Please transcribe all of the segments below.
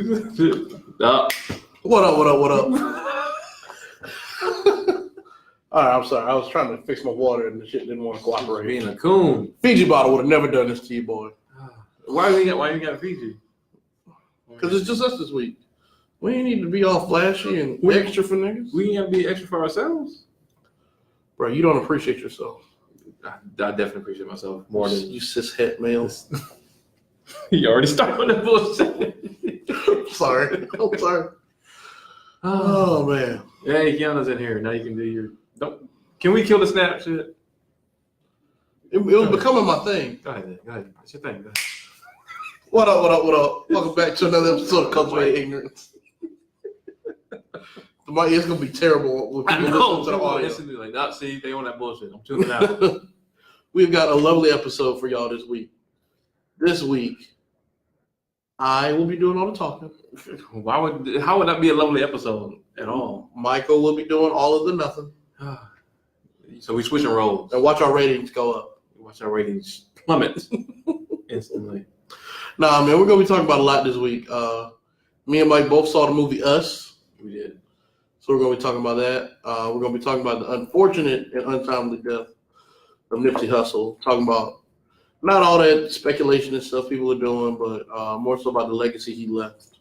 What up? All right, I'm sorry. I was trying to fix my water and the shit didn't want to cooperate. Being a coon. Fiji bottle would have never done this to you, boy. Why you got Fiji? Because it's just us this week. We ain't need to be all flashy and extra for niggas. We ain't got to be extra for ourselves. Bro, you don't appreciate yourself. I definitely appreciate myself more than you cishet males. You already started with that bullshit. I'm sorry. Oh man. Hey, Kiana's in here. Now you can do your. Can we kill the snap shit? It was becoming my thing. Go ahead. It's your thing. Go ahead. What up? Welcome back to another episode of Cultivated Ignorance. It's gonna be terrible when people listen to the audio. Like, not see, they on that bullshit. I'm tuning out. We've got a lovely episode for y'all this week. This week, I will be doing all the talking. How would that be a lovely episode at all? Michael will be doing all of the nothing. So we switching roles. And watch our ratings go up. Watch our ratings plummet instantly. Nah, man, we're gonna be talking about a lot this week. Me and Mike both saw the movie Us. We did. So we're gonna be talking about that. We're gonna be talking about the unfortunate and untimely death of Nipsey Hussle. Talking about not all that speculation and stuff people are doing, but more so about the legacy he left,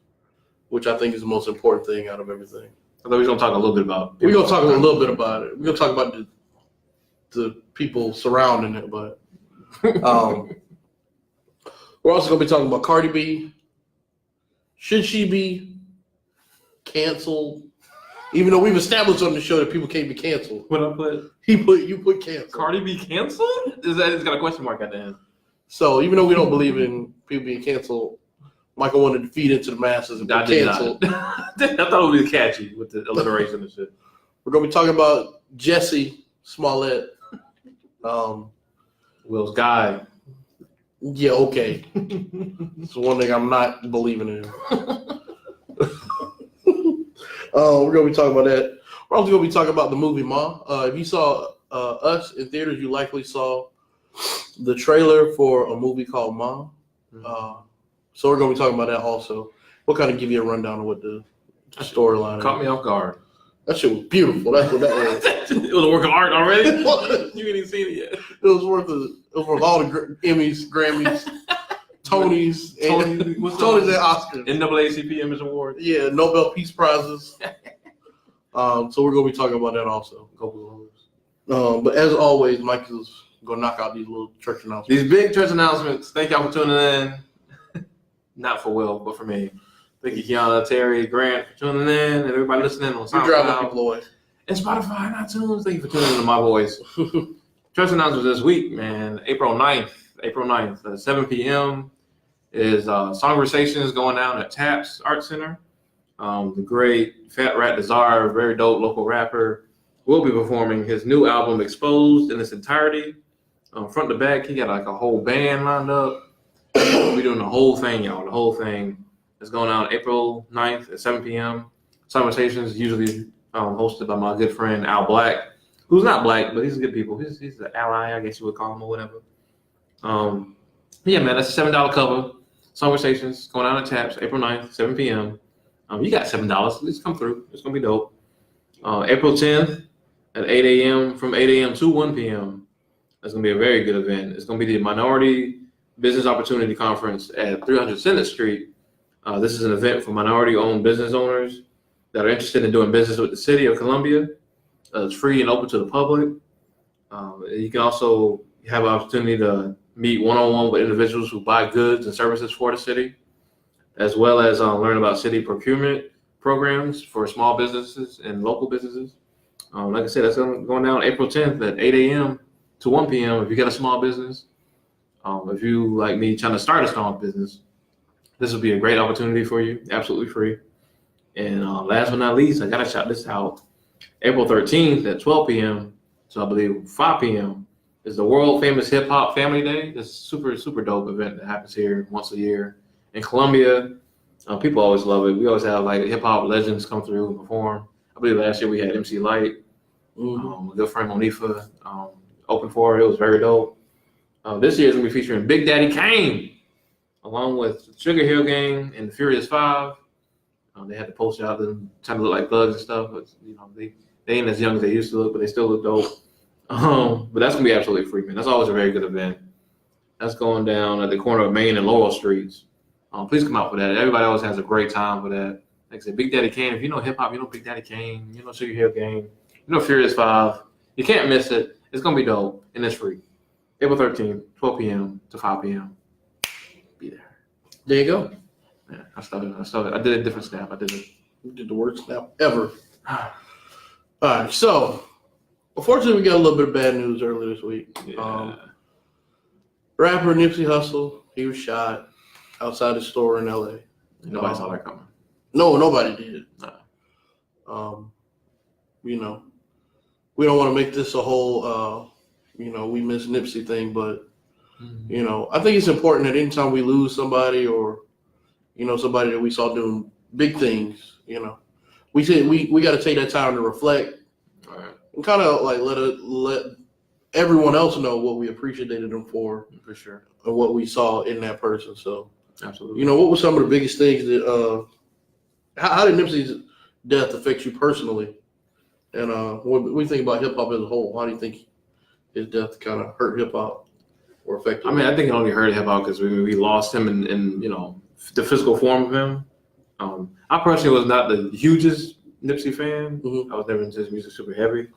which I think is the most important thing out of everything. I thought we were going to talk a little bit about. We're going to talk a little bit about it. We're going to talk about the people surrounding it, but we're also going to be talking about Cardi B. Should she be canceled? Even though we've established on the show that people can't be canceled. What I put? You put canceled. Cardi B canceled? It's got a question mark at the end. So even though we don't believe in people being canceled, Michael wanted to feed into the masses and be canceled. I thought it would be catchy with the alliteration and shit. We're going to be talking about Jesse Smollett. Will's guy. Yeah, okay. It's one thing I'm not believing in. We're going to be talking about that. We're also going to be talking about the movie Ma. If you saw Us in theaters, you likely saw the trailer for a movie called Ma. So we're going to be talking about that also. We'll kind of give you a rundown of what the storyline is. Caught me off guard. That shit was beautiful. That's what that was. It was a work of art already? You ain't even seen it yet. It was worth all the Emmys, Grammys, Tonys, and Oscars. NAACP Image Award. Yeah, Nobel Peace Prizes. So we're going to be talking about that also. But as always, Mike is going to knock out these little church announcements. These big church announcements. Thank y'all for tuning in. Not for Will, but for me. Thank you, Kiana, Terry, Grant, for tuning in, and everybody listening on SoundCloud. You're driving people away. And Spotify and iTunes. Thank you for tuning in to my voice. Church announcements this week, man. April 9th at 7 p.m. is Songversations going down at Taps Art Center. The great Fat Rat Desire, very dope local rapper, will be performing his new album, Exposed, in its entirety. Front to back, he got like a whole band lined up. We're doing the whole thing, y'all. The whole thing is going on April 9th at 7 p.m. Conversations usually hosted by my good friend Al Black, who's not black, but he's a good people. He's an ally, I guess you would call him, or whatever. Yeah, man, that's a $7 cover. Conversations going on at Taps April 9th, 7 p.m. You got $7. Please come through. It's going to be dope. April 10th at 8 a.m. from 8 a.m. to 1 p.m. That's going to be a very good event. It's going to be the Minority Business Opportunity Conference at 300 Senate Street. This is an event for minority-owned business owners that are interested in doing business with the city of Columbia. It's free and open to the public. You can also have an opportunity to meet one-on-one with individuals who buy goods and services for the city, as well as learn about city procurement programs for small businesses and local businesses. Like I said, that's going down April 10th at 8 a.m. to 1 p.m. If you got a small business. If you, like me, trying to start a small business, this will be a great opportunity for you, absolutely free. And last but not least, I got to shout this out. April 13th at 12 p.m. So I believe 5 p.m. is the world famous Hip Hop Family Day. This super, super dope event that happens here once a year in Columbia. People always love it. We always have like hip hop legends come through and perform. I believe last year we had MC Light, my good friend Monifa, open for it. It was very dope. This year is going to be featuring Big Daddy Kane, along with Sugar Hill Gang and the Furious Five. They had to post out them trying to look like thugs and stuff, but they ain't as young as they used to look, but they still look dope. But that's gonna be absolutely free, man. That's always a very good event. That's going down at the corner of Main and Laurel Streets. Please come out for that. Everybody always has a great time for that. Like I said, Big Daddy Kane. If you know hip hop, you know Big Daddy Kane. You know Sugar Hill Gang. You know Furious 5. You can't miss it. It's gonna be dope and it's free. April 13th, 12 p.m. to 5 p.m. Be there. There you go. Yeah, I started. I did a different snap. You did the worst snap ever. All right, so unfortunately, we got a little bit of bad news earlier this week. Yeah. Rapper Nipsey Hussle, he was shot outside the store in L.A. Nobody saw that coming. No, nobody did. No. We don't want to make this a whole, we miss Nipsey thing, but I think it's important that anytime we lose somebody or, somebody that we saw doing big things, we got to take that time to reflect and kind of like let everyone else know what we appreciated them for sure, and what we saw in that person. So, absolutely. what were some of the biggest things that, how did Nipsey's death affect you personally? And what do you think about hip hop as a whole? How do you think his death kind of hurt hip hop or affected? I mean, I think it only hurt hip hop because we lost him in the physical form of him. I personally was not the hugest Nipsey fan. Mm-hmm. I was never into his music super heavy,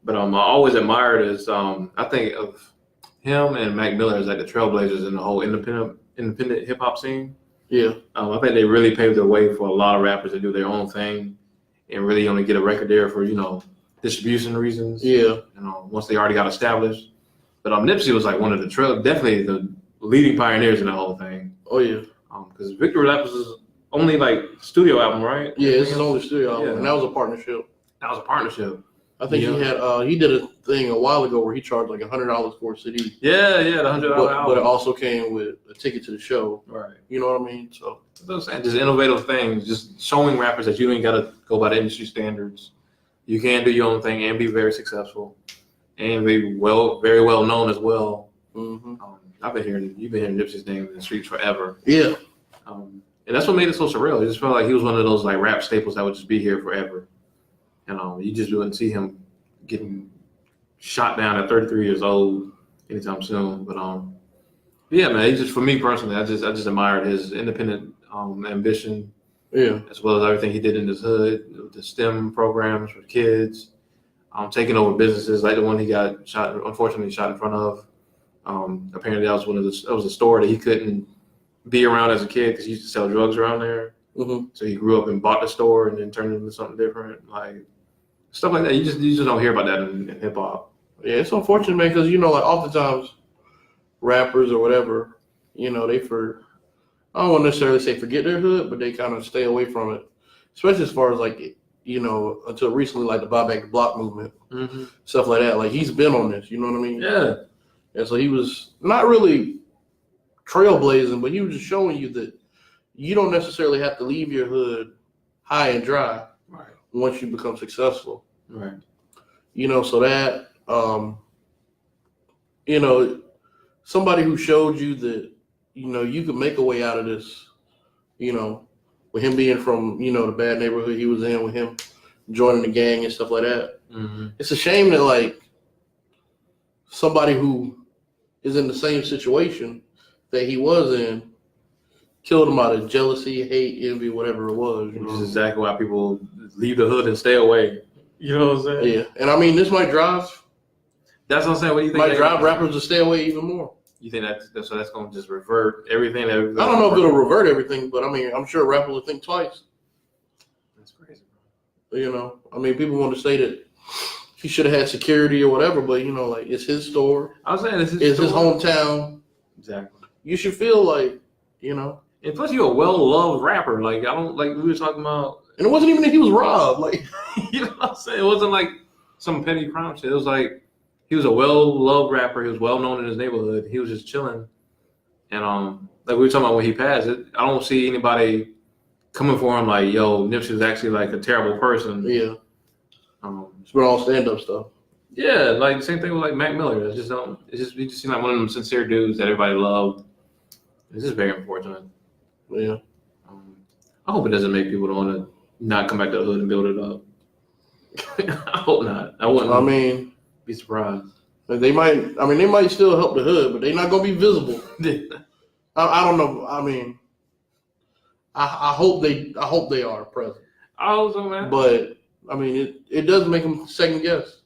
but I always admired his. I think of him and Mac Miller as like the trailblazers in the whole independent hip hop scene. Yeah. I think they really paved the way for a lot of rappers to do their own thing and really only get a record there for distribution reasons. Yeah. Once they already got established. But Nipsey was like one of the definitely the leading pioneers in the whole thing. Oh yeah. Because Victory Lap was his only like studio album, right? Yeah, it's his only studio album, Yeah. and that was a partnership. That was a partnership. I think he did a thing a while ago where he charged like $100 for a CD. Yeah, the $100 album. But it also came with a ticket to the show. Right. You know what I mean? So those just innovative things, just showing rappers that you ain't got to go by the industry standards. You can do your own thing and be very successful, and be very well known as well. Mm-hmm. You've been hearing Nipsey's name in the streets forever. Yeah. And that's what made it so surreal. It just felt like he was one of those like rap staples that would just be here forever. And you just wouldn't see him getting shot down at 33 years old anytime soon. But yeah, man, he just, for me personally, I just admired his independent ambition. Yeah. As well as everything he did in his hood, the STEM programs for kids, taking over businesses like the one he got unfortunately shot in front of. Apparently that was a store that he couldn't be around as a kid because he used to sell drugs around there. Mm-hmm. So he grew up and bought the store and then turned it into something different, like stuff like that. You just don't hear about that in hip hop. Yeah, it's unfortunate, man, because like oftentimes rappers or whatever, they I don't want to necessarily say forget their hood, but they kind of stay away from it, especially as far as like until recently, like the Buy Back the Block movement, stuff like that. Like he's been on this, you know what I mean? Yeah. And so he was not really trailblazing, but he was just showing you that you don't necessarily have to leave your hood high and dry once you become successful. Right. So that, somebody who showed you that, you could make a way out of this, with him being from, the bad neighborhood he was in, with him joining the gang and stuff like that. Mm-hmm. It's a shame that, like, somebody who is in the same situation that he was in killed him out of jealousy, hate, envy, whatever it was. Which is exactly why people leave the hood and stay away. You know what I'm saying? Yeah. And I mean, this might drive. That's what I'm saying. What do you think? Might drive rappers to stay away even more. You think that's going to just revert everything? I don't know if it'll revert everything, but I mean, I'm sure rappers will think twice. That's crazy, bro. I mean, people want to say that he should have had security or whatever, but like it's his store. I was saying it's his hometown. Exactly. You should feel like, And plus, you're a well-loved rapper. Like we were talking about. And it wasn't even that he was robbed. Like, you know what I'm saying? It wasn't like some petty crime shit. It was like he was a well-loved rapper. He was well-known in his neighborhood. He was just chilling. And like we were talking about when he passed, I don't see anybody coming for him like, yo, Nipsey was actually like a terrible person. Yeah. It's been all stand-up stuff. Yeah, like same thing with like Mac Miller. He just seemed like one of them sincere dudes that everybody loved. It's just very unfortunate. Yeah. I hope it doesn't make people want to not come back to the hood and build it up. I hope not. I wouldn't. I mean, be surprised. they might. I mean, they might still help the hood, but they're not gonna be visible. I don't know. I mean, I hope they are present. I hope so, man. But I mean, it does make them second guess.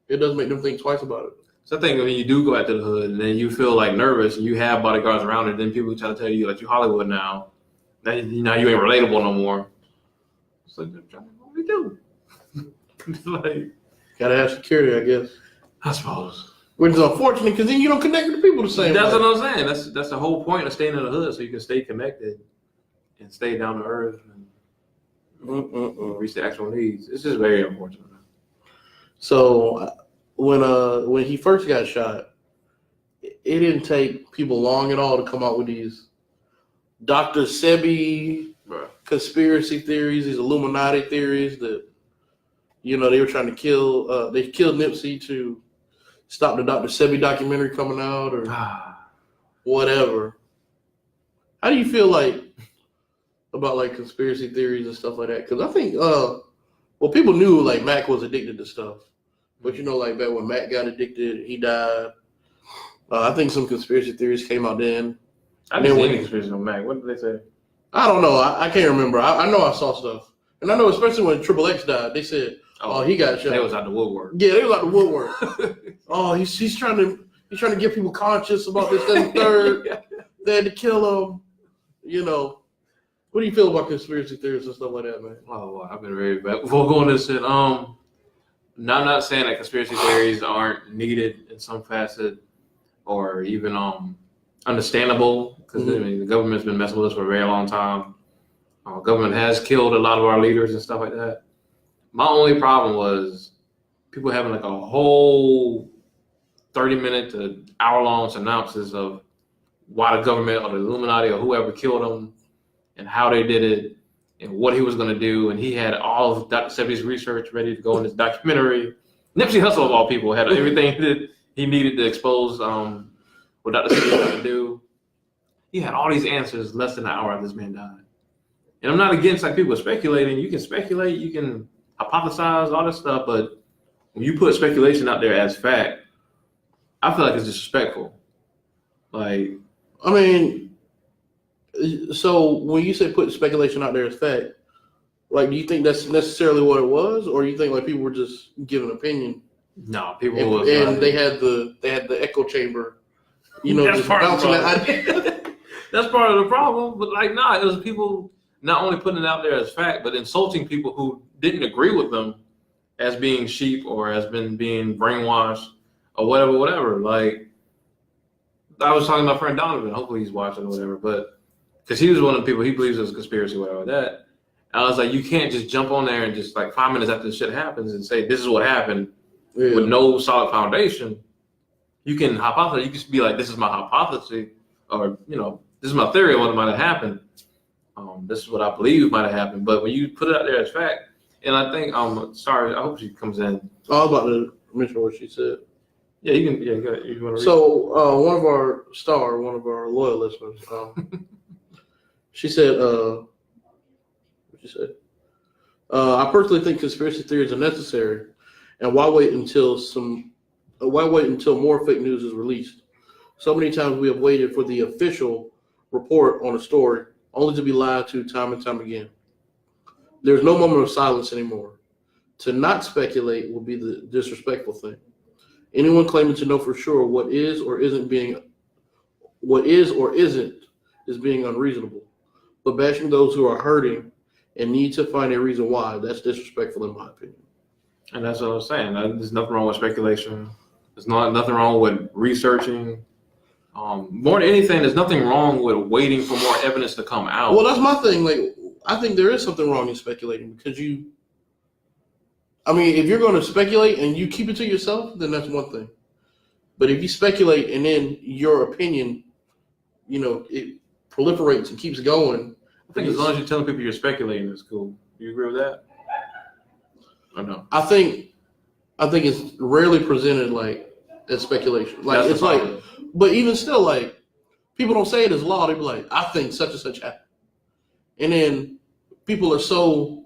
It does make them think twice about it. So I think when you do go out to the hood and then you feel like nervous and you have bodyguards around it, then people try to tell you like you Hollywood now. Now you ain't relatable no more. It's like, what we do? Like, gotta have security, I guess. I suppose. Which is unfortunate because then you don't connect with the people the same way. That's what I'm saying. That's the whole point of staying in the hood, so you can stay connected and stay down to earth and reach the actual needs. It's just very unfortunate. So when he first got shot, it didn't take people long at all to come out with these Dr. Sebi conspiracy theories, these Illuminati theories that, you know, they were trying to kill. They killed Nipsey to stop the Dr. Sebi documentary coming out or whatever. How do you feel like about like conspiracy theories and stuff like that? Because I think, well, people knew like Mac was addicted to stuff, but you know, like back when Mac got addicted, he died. I think some conspiracy theories came out then. I didn't see any conspiracy on Mac. What did they say? I don't know. I can't remember. I know I saw stuff, and I know especially when Triple X died, they said, "Oh, he got shot." They was out the woodwork. Yeah, they was out the woodwork. Oh, he's trying to get people conscious about this, that, and the third. They had to kill him. You know, what do you feel about conspiracy theories and stuff like that, man? Oh, I've been very bad before going to this shit. I'm not saying that conspiracy theories aren't needed in some facet or even understandable because I mean, the government's been messing with us for a very long time. Government has killed a lot of our leaders and stuff like that. My only problem was people having like a whole 30-minute to hour-long synopsis of why the government or the Illuminati or whoever killed him and how they did it and what he was going to do. And he had all of Dr. Sebi's research ready to go in this documentary. Nipsey Hussle, of all people, had everything that he needed to expose what Dr. Sebi was going to do. He had all these answers less than an hour after this man died. And I'm not against like people speculating. You can speculate, you can hypothesize, all this stuff, but when you put speculation out there as fact, I feel like it's disrespectful. Like, I mean, so when you say put speculation out there as fact, like, do you think that's necessarily what it was, or you think like people were just giving opinion? No, people and, was and they had the echo chamber, you know, just bouncing that idea. That's part of the problem. But like, it was people not only putting it out there as fact, but insulting people who didn't agree with them as being sheep or as being brainwashed or whatever. Like, I was talking to my friend Donovan. Hopefully he's watching or whatever, but because he was one of the people, he believes it's a conspiracy, whatever that. And I was like, you can't just jump on there and just like 5 minutes after the shit happens and say this is what happened with no solid foundation. You can hypothesize. You can just be like, this is my hypothesis, or you know, this is my theory of what might have happened. This is what I believe might have happened. But when you put it out there as fact, and I think, sorry, I hope she comes in. I was about to mention what she said. Yeah, you can. Yeah, go ahead. You want to read? So one of our loyal listeners, she said, what she said? I personally think conspiracy theories are necessary, and why wait until more fake news is released? So many times we have waited for the official report on a story only to be lied to time and time again. There's no moment of silence anymore. To not speculate will be the disrespectful thing. Anyone claiming to know for sure what is or isn't is being unreasonable. But bashing those who are hurting and need to find a reason why, that's disrespectful in my opinion. And that's what I was saying. There's nothing wrong with speculation. There's nothing wrong with researching. More than anything, there's nothing wrong with waiting for more evidence to come out. Well, that's my thing. Like, I think there is something wrong in speculating because if you're going to speculate and you keep it to yourself, then that's one thing. But if you speculate and then your opinion, you know, it proliferates and keeps going. I think as long as you're telling people you're speculating, it's cool. Do you agree with that? Or no? I think it's rarely presented like as speculation. Like That's it's like, but even still, like people don't say it as law. They be like, I think such and such happened, and then people are so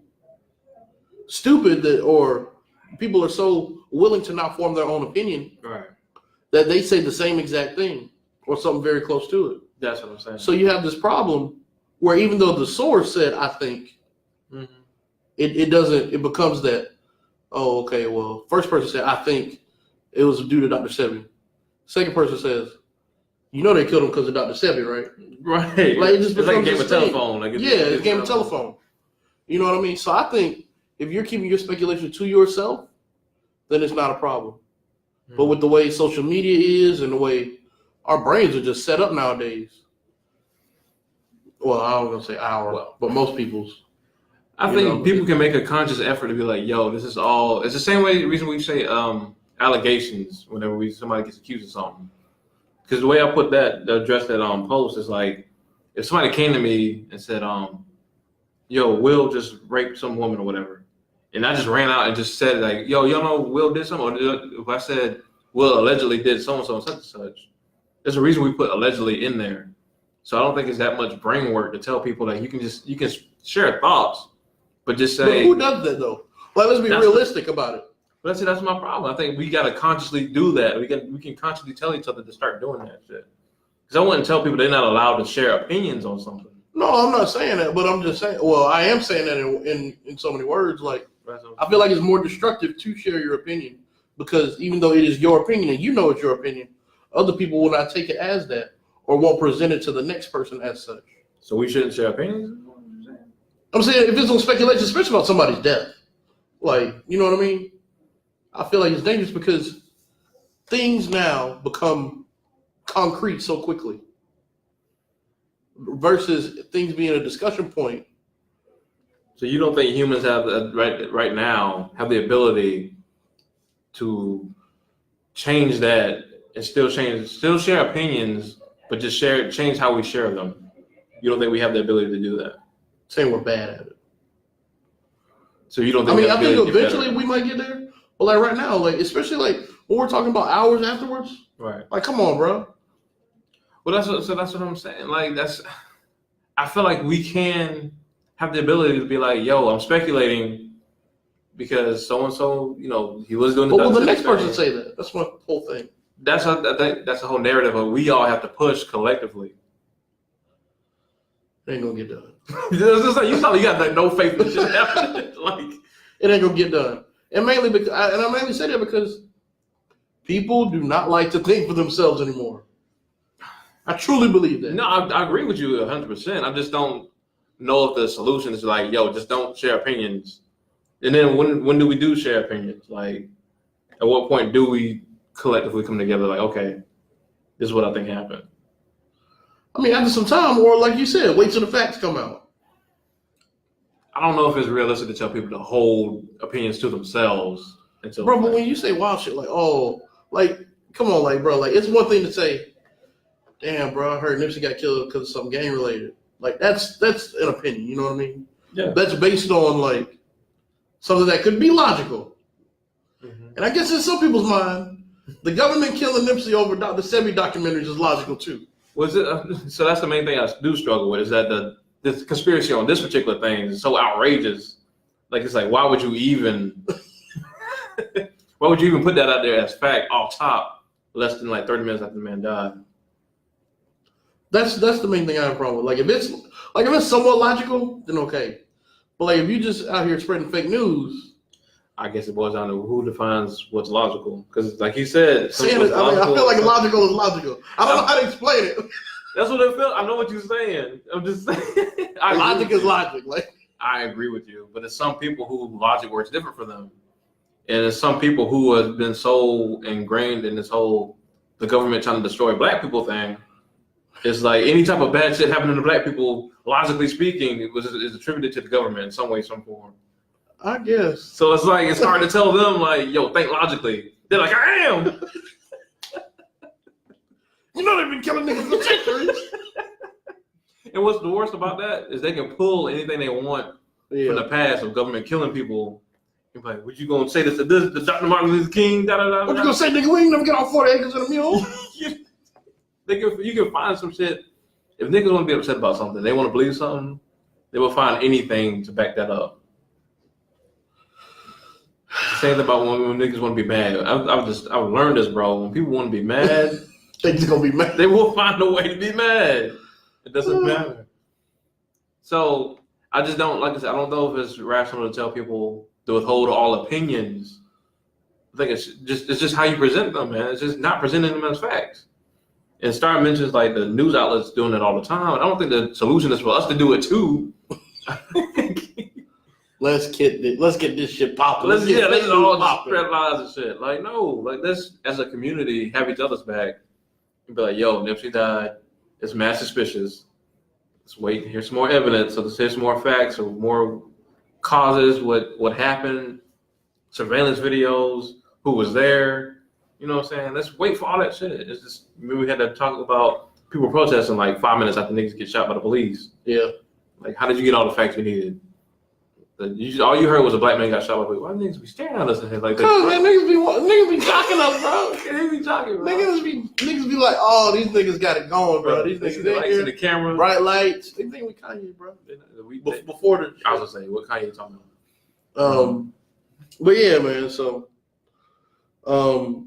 stupid that, or people are so willing to not form their own opinion, right, that they say the same exact thing or something very close to it. that's what I'm saying. So you have this problem where even though the source said, I think, it doesn't, it becomes that, oh, okay, well, first person said, I think it was due to Dr. Sebi. Second person says, you know they killed him because of Dr. Sebi, right? Right. Like, it just it's like a becomes game this of thing. telephone. Like It's a game of telephone. You know what I mean? So I think if you're keeping your speculation to yourself, then it's not a problem. But with the way social media is and the way our brains are just set up nowadays, well, I don't want to say our, but most people's. I think people can make a conscious effort to be like, yo, this is all. It's the same reason we say allegations whenever somebody gets accused of something. Because the way I put that, to address that post is like, if somebody came to me and said, yo, Will just raped some woman or whatever, and I just ran out and just said like, yo, y'all know Will did something, or if I said Will allegedly did so-and-so and such and such, there's a reason we put allegedly in there. So I don't think it's that much brain work to tell people that you can share thoughts, but just say. But who does that though? Like, let's be realistic about it. But that's my problem. I think we got to consciously do that. We can consciously tell each other to start doing that shit. Because I wouldn't tell people they're not allowed to share opinions on something. No, I'm not saying that, but I'm just saying. Well, I am saying that in so many words. Like, I feel like it's more destructive to share your opinion, because even though it is your opinion and you know it's your opinion, other people will not take it as that or won't present it to the next person as such. So we shouldn't share opinions? I'm saying if it's on speculation, especially about somebody's death, like, you know what I mean? I feel like it's dangerous because things now become concrete so quickly versus things being a discussion point. So you don't think humans have right now have the ability to change that and still share opinions, but just change how we share them? You don't think we have the ability to do that? Saying we're bad at it. So you don't think? I think eventually we might get there, but like right now, like especially like when we're talking about hours afterwards, right? Like, come on, bro. Well, that's what I'm saying. Like I feel like we can have the ability to be like, yo, I'm speculating because so and so, he was doing. But will the next person say that? That's my whole thing. I think that's the whole narrative of we all have to push collectively. It ain't gonna get done. You got like no faith in shit happening. Like, it ain't gonna get done. And mainly because, I mainly say that because people do not like to think for themselves anymore. I truly believe that. No, I agree with you 100%. I just don't know if the solution is like, yo, just don't share opinions. And then when do we do share opinions? Like, at what point do we collectively come together? Like, okay, this is what I think happened. I mean, after some time, or like you said, wait till the facts come out. I don't know if it's realistic to tell people to hold opinions to themselves until. Bro, but when you say wild shit, like, oh, like, come on, like, bro, like, it's one thing to say, damn, bro, I heard Nipsey got killed because of something gang related. Like, that's an opinion, you know what I mean? Yeah. That's based on, like, something that could be logical. Mm-hmm. And I guess in some people's mind, the government killing Nipsey over Dr. Sebi documentaries is logical, too. So that's the main thing I do struggle with, is that this conspiracy on this particular thing is so outrageous. Like, it's like, why would you even put that out there as fact off top less than like 30 minutes after the man died? That's the main thing I have a problem with. Like, if it's somewhat logical, then okay. But like, if you just out here spreading fake news, I guess it boils down to who defines what's logical. Because, like you said, I feel like logical is logical. I don't know how to explain it. That's what it felt. I know what you're saying. I'm just saying. Logic is logic. Like, I agree with you, but there's some people who logic works different for them, and there's some people who have been so ingrained in this whole the government trying to destroy black people thing. It's like any type of bad shit happening to black people, logically speaking, is attributed to the government in some way, some form. I guess. So it's like, it's hard to tell them, like, yo, think logically. They're like, I am. You know they've been killing niggas for centuries. And what's the worst about that is they can pull anything they want from the past of government killing people. You're like, what you gonna say this to Dr. Martin Luther King? Da, da, da, what you gonna say, nigga? We ain't never get off 40 acres and a mule. You can find some shit. If niggas want to be upset about something, they want to believe something, they will find anything to back that up. say that about when niggas want to be mad. I've learned this, bro. When people want to be mad, They just gonna be mad. they will find a way to be mad. It doesn't matter. So I just don't, like I said, I don't know if it's rational to tell people to withhold all opinions. I think it's just how you present them, man. It's just not presenting them as facts. And Star mentions like the news outlets doing it all the time. I don't think the solution is for us to do it too. Let's get this shit popping. Let's all just spread lies and shit. Like, no, like let's as a community have each other's back and be like, yo, Nipsey died. It's mad suspicious. Let's wait and hear some more evidence. So let's hear some more facts or more causes, what happened, surveillance videos, who was there. You know what I'm saying? Let's wait for all that shit. It's just, we had to talk about people protesting like 5 minutes after niggas get shot by the police. Yeah. Like, how did you get all the facts you needed? All you heard was a black man got shot by police. Why niggas be staring at us and like that? Cause man, niggas be jocking us, bro. They be talking, bro. Niggas be like, oh, these niggas got it going, bro. These niggas the in lights here, in the camera, bright lights. They think we Kanye, bro. Before the, I was gonna say, what Kanye talking about? But yeah, man. So, oh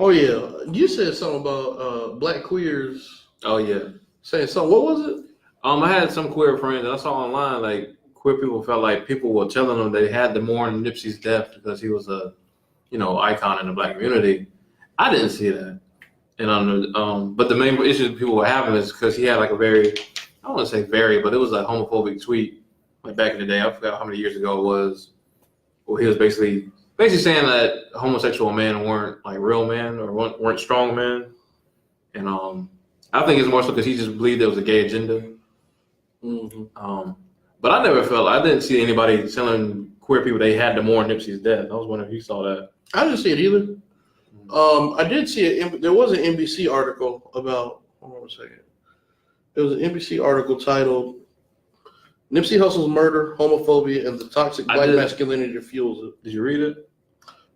yeah, you said something about black queers. Oh yeah, saying something. What was it? I had some queer friends that I saw online. Like queer people felt like people were telling them they had to mourn Nipsey's death because he was a, icon in the black community. I didn't see that, and but the main issue people were having is because he had like a very, I don't want to say very, but it was a homophobic tweet like back in the day. I forgot how many years ago it was. Well, he was basically saying that homosexual men weren't like real men or weren't strong men, and I think it's more so because he just believed there was a gay agenda. Mm-hmm. But I didn't see anybody telling queer people they had to mourn Nipsey's death. I was wondering if you saw that. I didn't see it either. I did see it. There was an NBC article about. Hold on a second. There was an NBC article titled "Nipsey Hussle's Murder, Homophobia, and the Toxic Black Masculinity That Fuels It." Did you read it?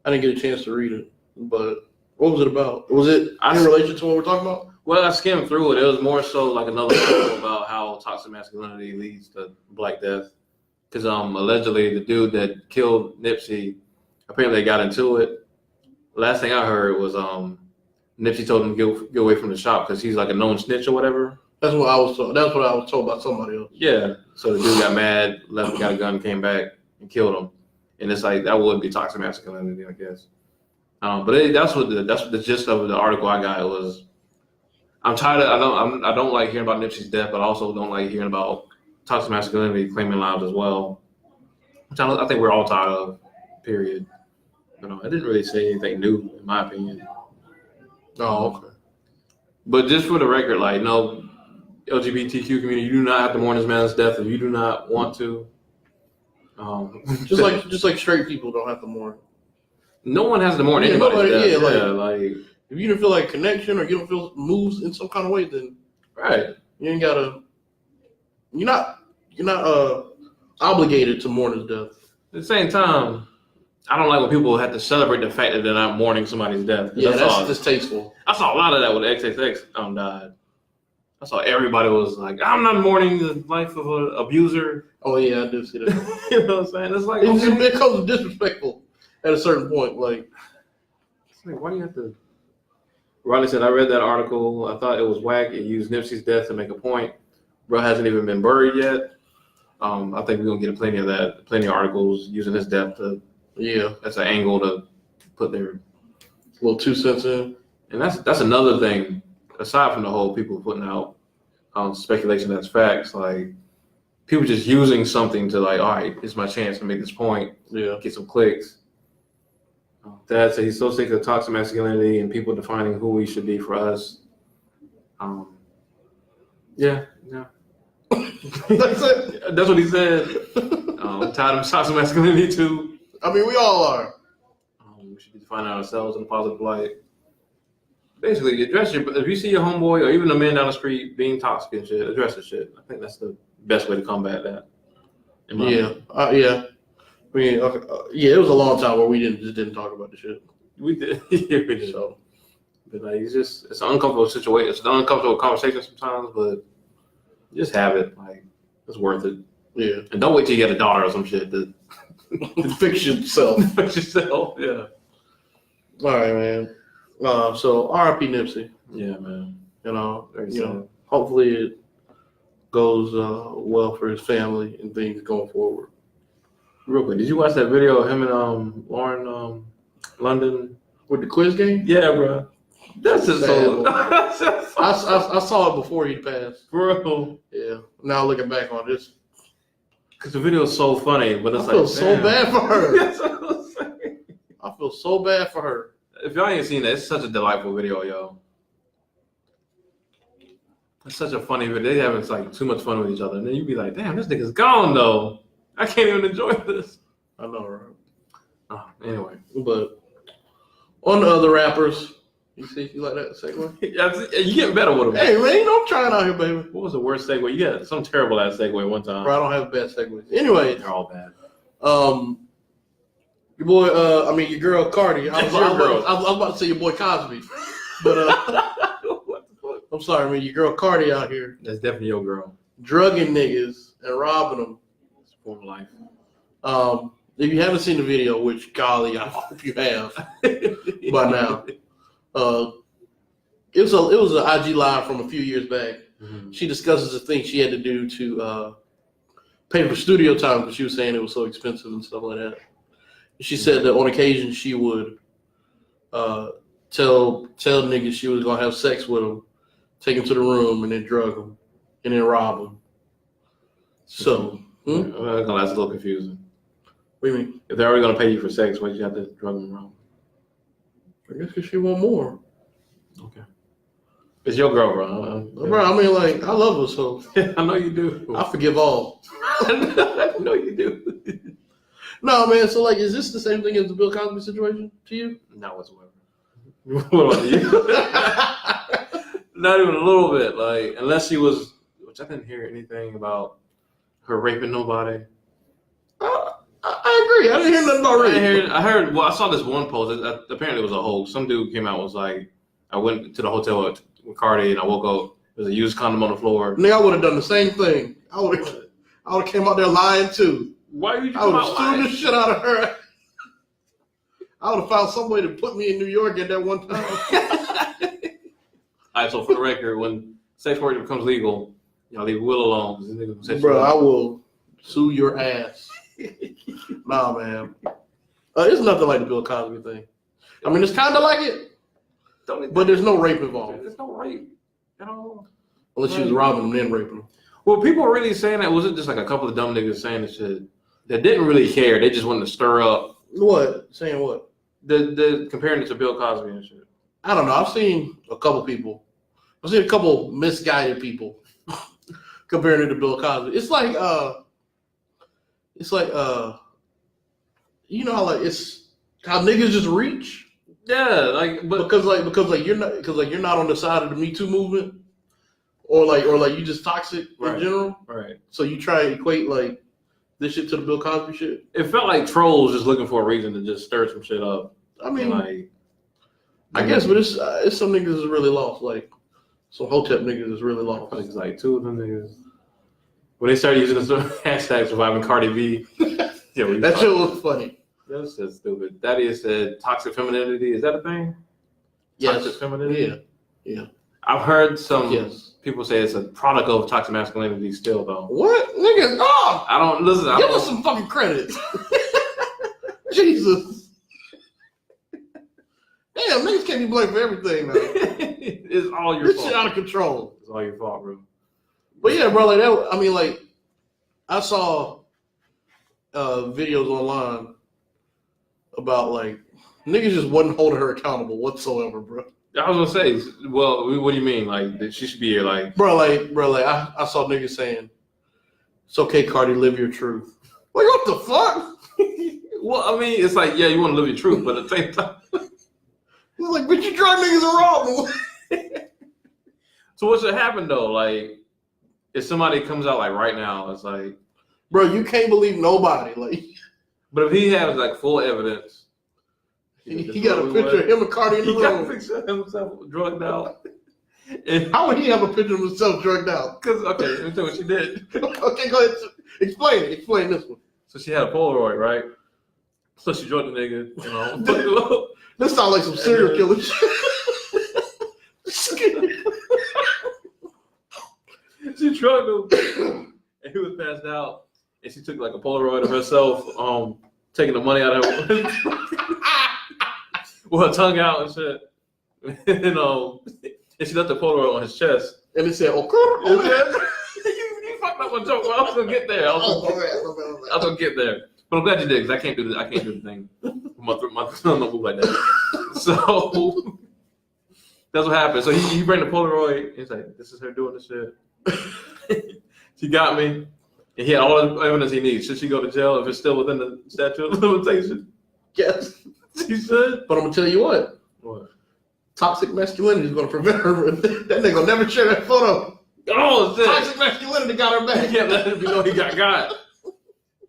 I didn't get a chance to read it, but what was it about? Was it in relation to what we're talking about? Well, I skimmed through it. It was more so like another article about how toxic masculinity leads to black death. Because allegedly the dude that killed Nipsey, apparently they got into it. Last thing I heard was Nipsey told him to get away from the shop because he's like a known snitch or whatever. That's what I was told. That's what I was told by somebody else. Yeah. So the dude got mad, left, got a gun, came back and killed him. And it's like that would be toxic masculinity, I guess. But that's what the gist of the article I got was. I'm tired of. I don't like hearing about Nipsey's death, but I also don't like hearing about toxic masculinity claiming lives as well. Which I think we're all tired of. Period. I didn't really say anything new, in my opinion. Oh, okay. But just for the record, like, no, LGBTQ community, you do not have to mourn this man's death if you do not want to. Just like straight people don't have to mourn. No one has to mourn anybody's death. Yeah, like if you don't feel like connection or you don't feel moves in some kind of way, then right, you ain't gotta. You're not obligated to mourn his death. At the same time, I don't like when people have to celebrate the fact that they're not mourning somebody's death. Yeah, that's distasteful. I saw a lot of that when XXX died. I saw everybody was like, I'm not mourning the life of an abuser. Oh yeah, I do see that. You know what I'm saying? It's like it becomes disrespectful at a certain point. Like, it's like, why do you have to? Riley said, I read that article. I thought it was whack. It used Nipsey's death to make a point. Bro hasn't even been buried yet. I think we're gonna get plenty of that, plenty of articles using his death to. Yeah, that's an angle to put their little 2 cents in. And that's another thing, aside from the whole people putting out speculation that's facts, like people just using something to like, all right, it's my chance to make this point, get some clicks. Dad said he's so sick of toxic masculinity and people defining who we should be for us. Yeah. That's it. That's what he said. I'm tired of toxic masculinity too. I mean, we all are. We should be defining ourselves in a positive light. Basically, if you see your homeboy or even a man down the street being toxic and shit, address the shit. I think that's the best way to combat that. Yeah. I mean, it was a long time where we didn't talk about the shit. We did. Yeah, we did. So, but like, it's an uncomfortable situation. It's an uncomfortable conversation sometimes, but just have it. Like, it's worth it. Yeah. And don't wait till you get a daughter or some shit to Fix yourself. Fix yourself. Yeah. All right, man. So R.I.P. Nipsey. Yeah, man. You know, Very you sad. know, hopefully it goes well for his family and things going forward. Real quick, did you watch that video of him and Lauren London? With the quiz game? Yeah, bro. That's just so. I saw it before he passed. Bro. Yeah. Now looking back on this, Because the video is so funny, but it's I feel like, so damn. bad for her. That's what I'm saying. I feel so bad for her. If y'all ain't seen that, it's such a delightful video, yo. It's such a funny video. They having like too much fun with each other, and then you be like, "Damn, this nigga's gone though. I can't even enjoy this." I know, right? Anyway, But on the other rappers, you like that segue? you getting better with them. Hey man, you know I'm trying out here, baby. What was the worst segue? You got some terrible ass segue one time. Bro, I don't have bad segues. Anyway, They're all bad. Your boy, your girl Cardi. I was about to say your boy Cosby, but What the fuck? I'm sorry, man. Your girl Cardi out here That's definitely your girl. drugging niggas and robbing them. It's a form of life. If you haven't seen the video, which golly, I hope you have by now. It was an IG live from a few years back. Mm-hmm. She discusses the things she had to do to pay for studio time because she was saying it was so expensive and stuff like that. She said that on occasion she would tell niggas she was gonna have sex with them, take them to the room, and then drug them, and then rob them. So, That's a little confusing. what do you mean? If they're already gonna pay you for sex, why you have to drug them around? I guess because she want more. Okay. It's your girl, bro. Bro, I mean, like, I love her, so I know you do. I forgive all. I know you do. No, man, so, like, is this the same thing as the Bill Cosby situation to you? Not whatsoever. What about you? Not even a little bit. Like, unless she was, which I didn't hear anything about her raping nobody. I agree. I didn't hear nothing about rape. I heard. Well, I saw this one post. Apparently, it was a hoax. Some dude came out and was like, "I went to the hotel with Cardi, and I woke up. There's a used condom on the floor." Nigga, I would have done the same thing. I would have came out there lying too. Why are you? I would have sued the shit out of her. I would have found some way to put me in New York at that one time. All right. So for the record, when sex work becomes legal, y'all leave Will alone. Bro, I will sue your ass. Nah, man. It's nothing like the Bill Cosby thing. I mean, it's kind of like it, but there's no rape involved. There's no rape at all. Unless she was robbing them, then raping them. Well, people are really saying that. Was it just like a couple of dumb niggas saying this shit that didn't really care? They just wanted to stir up. What? Saying what? The comparing it to Bill Cosby and shit. I don't know. I've seen a couple people. I've seen a couple misguided people comparing it to Bill Cosby. It's like you know how it's how niggas just reach. Yeah, like because you're not on the side of the Me Too movement, or you just toxic in general. Right. So you try to equate like this shit to the Bill Cosby shit. It felt like trolls just looking for a reason to just stir some shit up. I mean, like, I guess, but it's some niggas is really lost. Like some Hotep niggas is really lost. It's like two of them niggas. When they started using the hashtag surviving Cardi B, that shit was funny. That's just stupid. Thaddeus said toxic femininity. Is that a thing? Yes. Toxic femininity? Yeah. I've heard some people say it's a product of toxic masculinity still, though. What? Niggas, oh! I don't, listen. Give us some fucking credit. Jesus. Damn, niggas can't be blamed for everything, man. It's all your fault. This shit out of control. It's all your fault, bro. But yeah, bro, like that, I mean, like, I saw videos online about, like, niggas just wasn't holding her accountable whatsoever, bro. I was gonna say, well, what do you mean? Like, that she should be here, like... Bro, I saw niggas saying, it's okay, Cardi, live your truth. Like, what the fuck? Well, I mean, it's like, yeah, you want to live your truth, but at the same time... It's like, but you drug niggas around. So what should happen, though? Like, if somebody comes out, like, right now, it's like... Bro, you can't believe nobody. Like, but if he has, like, full evidence... He got a picture of him and Cardi in the room. He got a picture of himself drugged out. And how would he have a picture of himself drugged out? Because, okay, let me tell you what she did. Okay, go ahead. Explain it. Explain this one. So she had a Polaroid, right? So she drugged the nigga, you know. This sounds like some serial killer shit. She drugged him, and he was passed out. And she took like a Polaroid of herself, taking the money out of her with her tongue out and shit. And she left the Polaroid on his chest. And it said, "Oh, you fucked up my joke. Well, I was gonna get there. I was gonna get there. But I'm glad you did, because I can't do the thing. My tongue don't move like that. So that's what happened. So he bring the Polaroid. And he's like, "This is her doing this shit." She got me. And he had all the evidence he needs. Should she go to jail if it's still within the statute of limitation? Yes. She should. But I'm gonna tell you what. What? Toxic masculinity is gonna prevent her. That nigga will never share that photo. Oh, shit. Toxic masculinity got her back. He can't let it be known he got.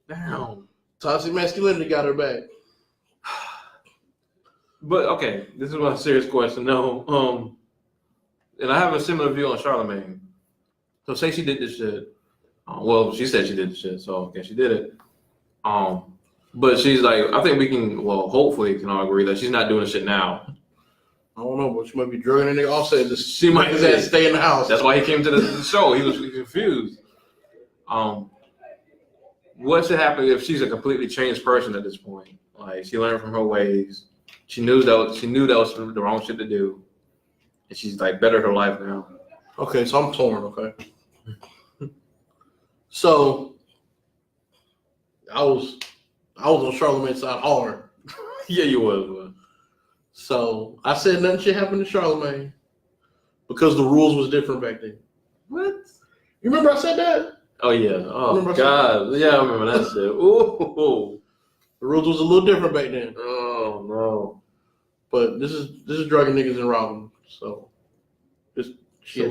Damn. Toxic masculinity got her back. But okay, this is one serious question. No, and I have a similar view on Charlamagne. So say she did this shit. Well, she said she did the shit, so okay, she did it. But she's like, I think we can, well, hopefully can all agree that she's not doing the shit now. I don't know, but she might be drugging a nigga offset. She might his ass stay in the house. That's why he came to the show. He was confused. What should happen if she's a completely changed person at this point? Like, she learned from her ways. She knew that was the wrong shit to do, and she's like bettered her life now. Okay, so I'm torn. Okay. So I was on Charlamagne's side hard. Yeah, you was. So I said nothing should happen to Charlamagne because the rules was different back then. What? You remember I said that? Oh yeah. Oh God. Yeah, I remember that shit. Ooh. The rules was a little different back then. Oh no. But this is drugging niggas and robbing. So she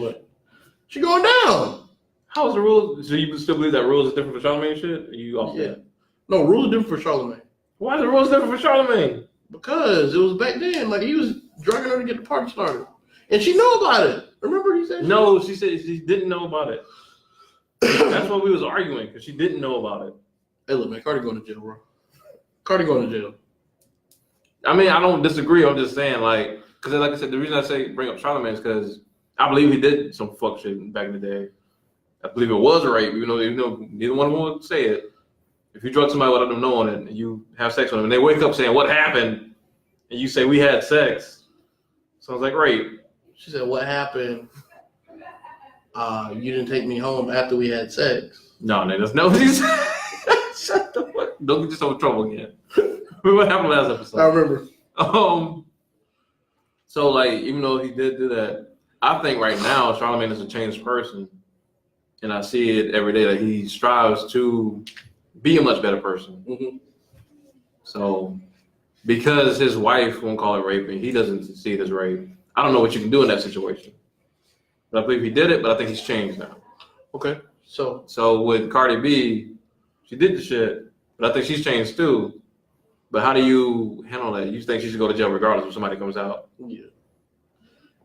going down. How's the rules? So you still believe that rules is different for Charlamagne shit? Or you off that? No, rules are different for Charlamagne. Why are the rules different for Charlamagne? Because it was back then. Like, he was drugging her to get the party started. And she knew about it. Remember he said? No, she said she didn't know about it. That's what we was arguing, because she didn't know about it. Hey, look, man, Cardi going to jail, bro. Cardi going to jail. I mean, I don't disagree. I'm just saying, like, because like I said, the reason I say bring up Charlamagne is because I believe he did some fuck shit back in the day. I believe it was rape, even though neither one of them would say it. If you drug somebody without them knowing it, and you have sex with them, and they wake up saying, "What happened?" and you say, "We had sex," sounds like rape. She said, "What happened? You didn't take me home after we had sex." No, niggas, no. Shut the fuck. Don't get yourself in trouble again. What happened last episode? I remember. So like, even though he did do that, I think right now Charlamagne is a changed person, and I see it every day that he strives to be a much better person. Mm-hmm. So, because his wife won't call it raping, he doesn't see it as rape. I don't know what you can do in that situation. But I believe he did it, but I think he's changed now. Okay. So with Cardi B, she did the shit, but I think she's changed too. But how do you handle that? You think she should go to jail regardless if somebody comes out? Yeah.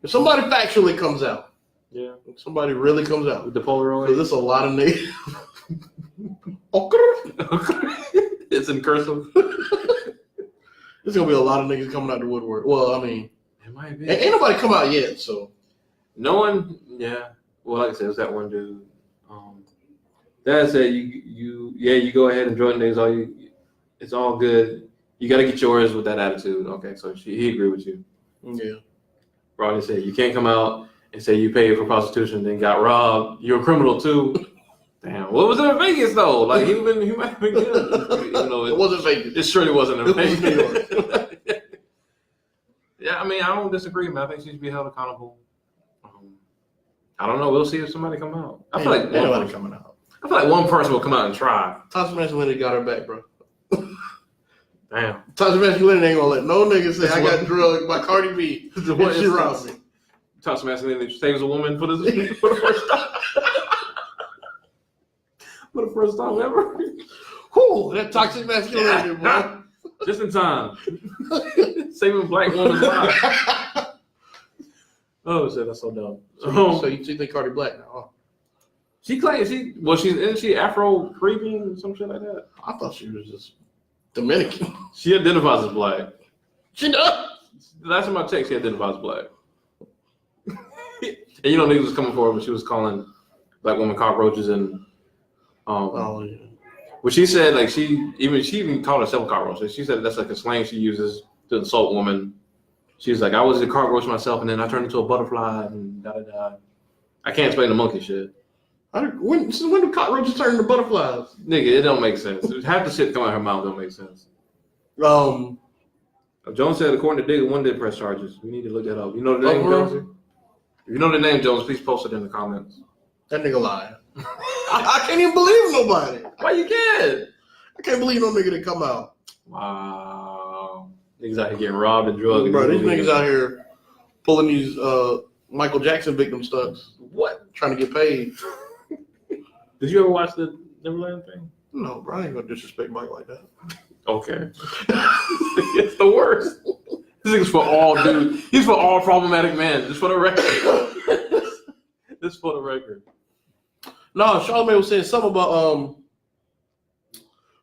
If somebody factually comes out. Yeah. If somebody really comes out. With the Polaroid? Because there's a lot of niggas. It's in cursive. There's going to be a lot of niggas coming out the woodwork. Well, I mean. It might be. Ain't nobody come out yet, so. No one, yeah. Well, like I said, it was that one dude. Dad said you go ahead and join niggas. It's all good. You got to get yours with that attitude. Okay, so he agreed with you. Yeah. Rodney said you can't come out and say you paid for prostitution, then got robbed. You're a criminal too. Damn. What was it in Vegas though? Like he might have been good. Even though it wasn't Vegas. It surely wasn't in Vegas. New York. Yeah, I mean, I don't disagree, man. I think she should be held accountable. I don't know. We'll see if somebody come out. I feel like nobody coming out. I feel like one person will come out and try. Toxic masculinity got her back, bro. Damn. Toxic masculinity ain't gonna let no nigga say I got drugged by Cardi B and she robbed me. Toxic masculinity saves a woman for the first time. For the first time ever. Whew, that toxic masculinity, bro. Just in time. Saving black woman's life. Oh shit, that's so dumb. So you think Cardi black now, huh? She claims isn't she Afro Caribbean or some shit like that? I thought she was just Dominican. She identifies as black. She does. The last time I checked, she identifies as black. And niggas was coming for her when she was calling black women cockroaches and Oh yeah. well, she said like she even called herself a cockroach. She said that's like a slang she uses to insult women. She's like, I was a cockroach myself, and then I turned into a butterfly, and da da da. I can't explain the monkey shit. When do cockroaches turn into butterflies? Nigga, it don't make sense. Half the shit coming out of her mouth don't make sense. Jones said, according to Digger, one did press charges. We need to look that up. You know the name, Jones? If you know the name, Jones, please post it in the comments. That nigga lying. I can't even believe nobody. Why you can't? I can't believe no nigga that come out. Wow. Niggas out here getting robbed and drugged. Bro, these niggas out here pulling these Michael Jackson victim stunts. What? Trying to get paid. Did you ever watch the Neverland thing? No, bro, I ain't gonna disrespect Mike like that. Okay. It's the worst. This nigga's for all dudes. He's for all problematic men. Just for the record. Just for the record. No, Charlamagne was saying something about I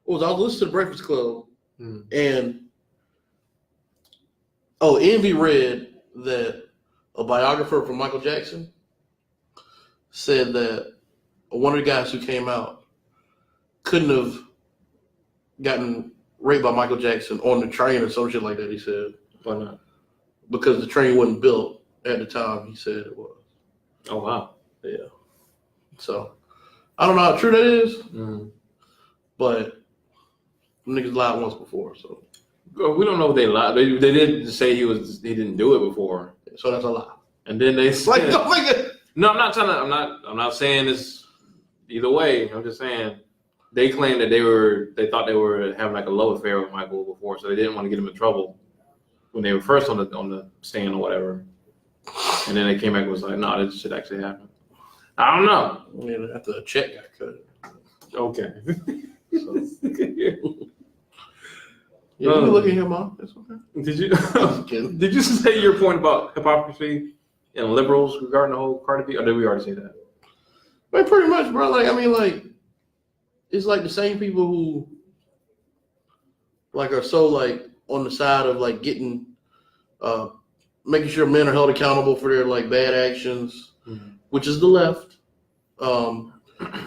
was listening to the Breakfast Club and Envy read that a biographer from Michael Jackson said that one of the guys who came out couldn't have gotten raped by Michael Jackson on the train or some shit like that, he said. Why not? Because the train wasn't built at the time he said it was. Oh, wow. Yeah. So, I don't know how true that is, but niggas lied once before, so. We don't know if they lied. They did say he didn't do it before. So that's a lie. And then they said, like, don't make it. No, I'm not saying this either way. I'm just saying they claimed that they thought they were having like a love affair with Michael before, so they didn't want to get him in trouble when they were first on the stand or whatever. And then they came back and was like, no, this shit actually happened. I don't know. Yeah, after the check got cut. Okay. So. Yeah, you look at him, Mom. That's okay. Did you say your point about hypocrisy and liberals regarding the whole Cardi B, or did we already say that? Man, pretty much, bro. Like, I mean, like, it's like the same people who, like, are so, like, on the side of, like, getting, making sure men are held accountable for their, like, bad actions, which is the left.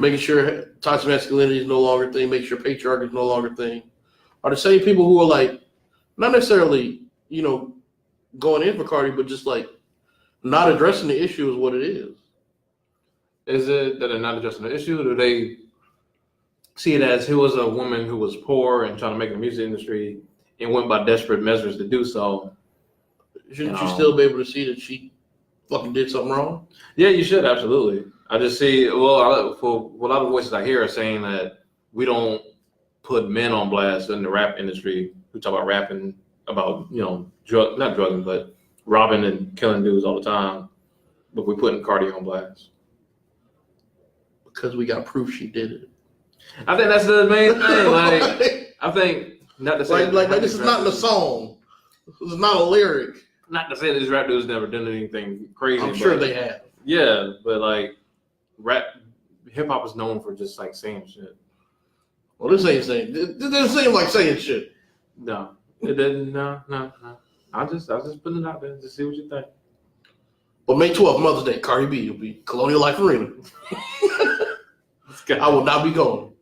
Making sure toxic masculinity is no longer a thing, making sure patriarchy is no longer a thing. Are the same people who are like, not necessarily, going in for Cardi, but just like not addressing the issue is what it is. Is it that they're not addressing the issue? Or do they see it as he was a woman who was poor and trying to make the music industry and went by desperate measures to do so? Shouldn't you still be able to see that she fucking did something wrong? Yeah, you should, absolutely. I just see, for a lot of voices I hear are saying that we don't put men on blast in the rap industry who talk about rapping about, not drugging, but robbing and killing dudes all the time. But we're putting Cardi on blast. Because we got proof she did it. I think that's the main thing. Like, I think, not to say... Like this is not in the song. This is not a lyric. Not to say that these rap dudes never done anything crazy. I'm sure they have. Yeah, but like, hip-hop is known for just like saying shit. Well, this ain't saying. It doesn't seem like saying shit. No, it didn't. No. I was just putting it out there to see what you think. But May 12th, Mother's Day, Cardi B will be Colonial Life Arena. I will not be going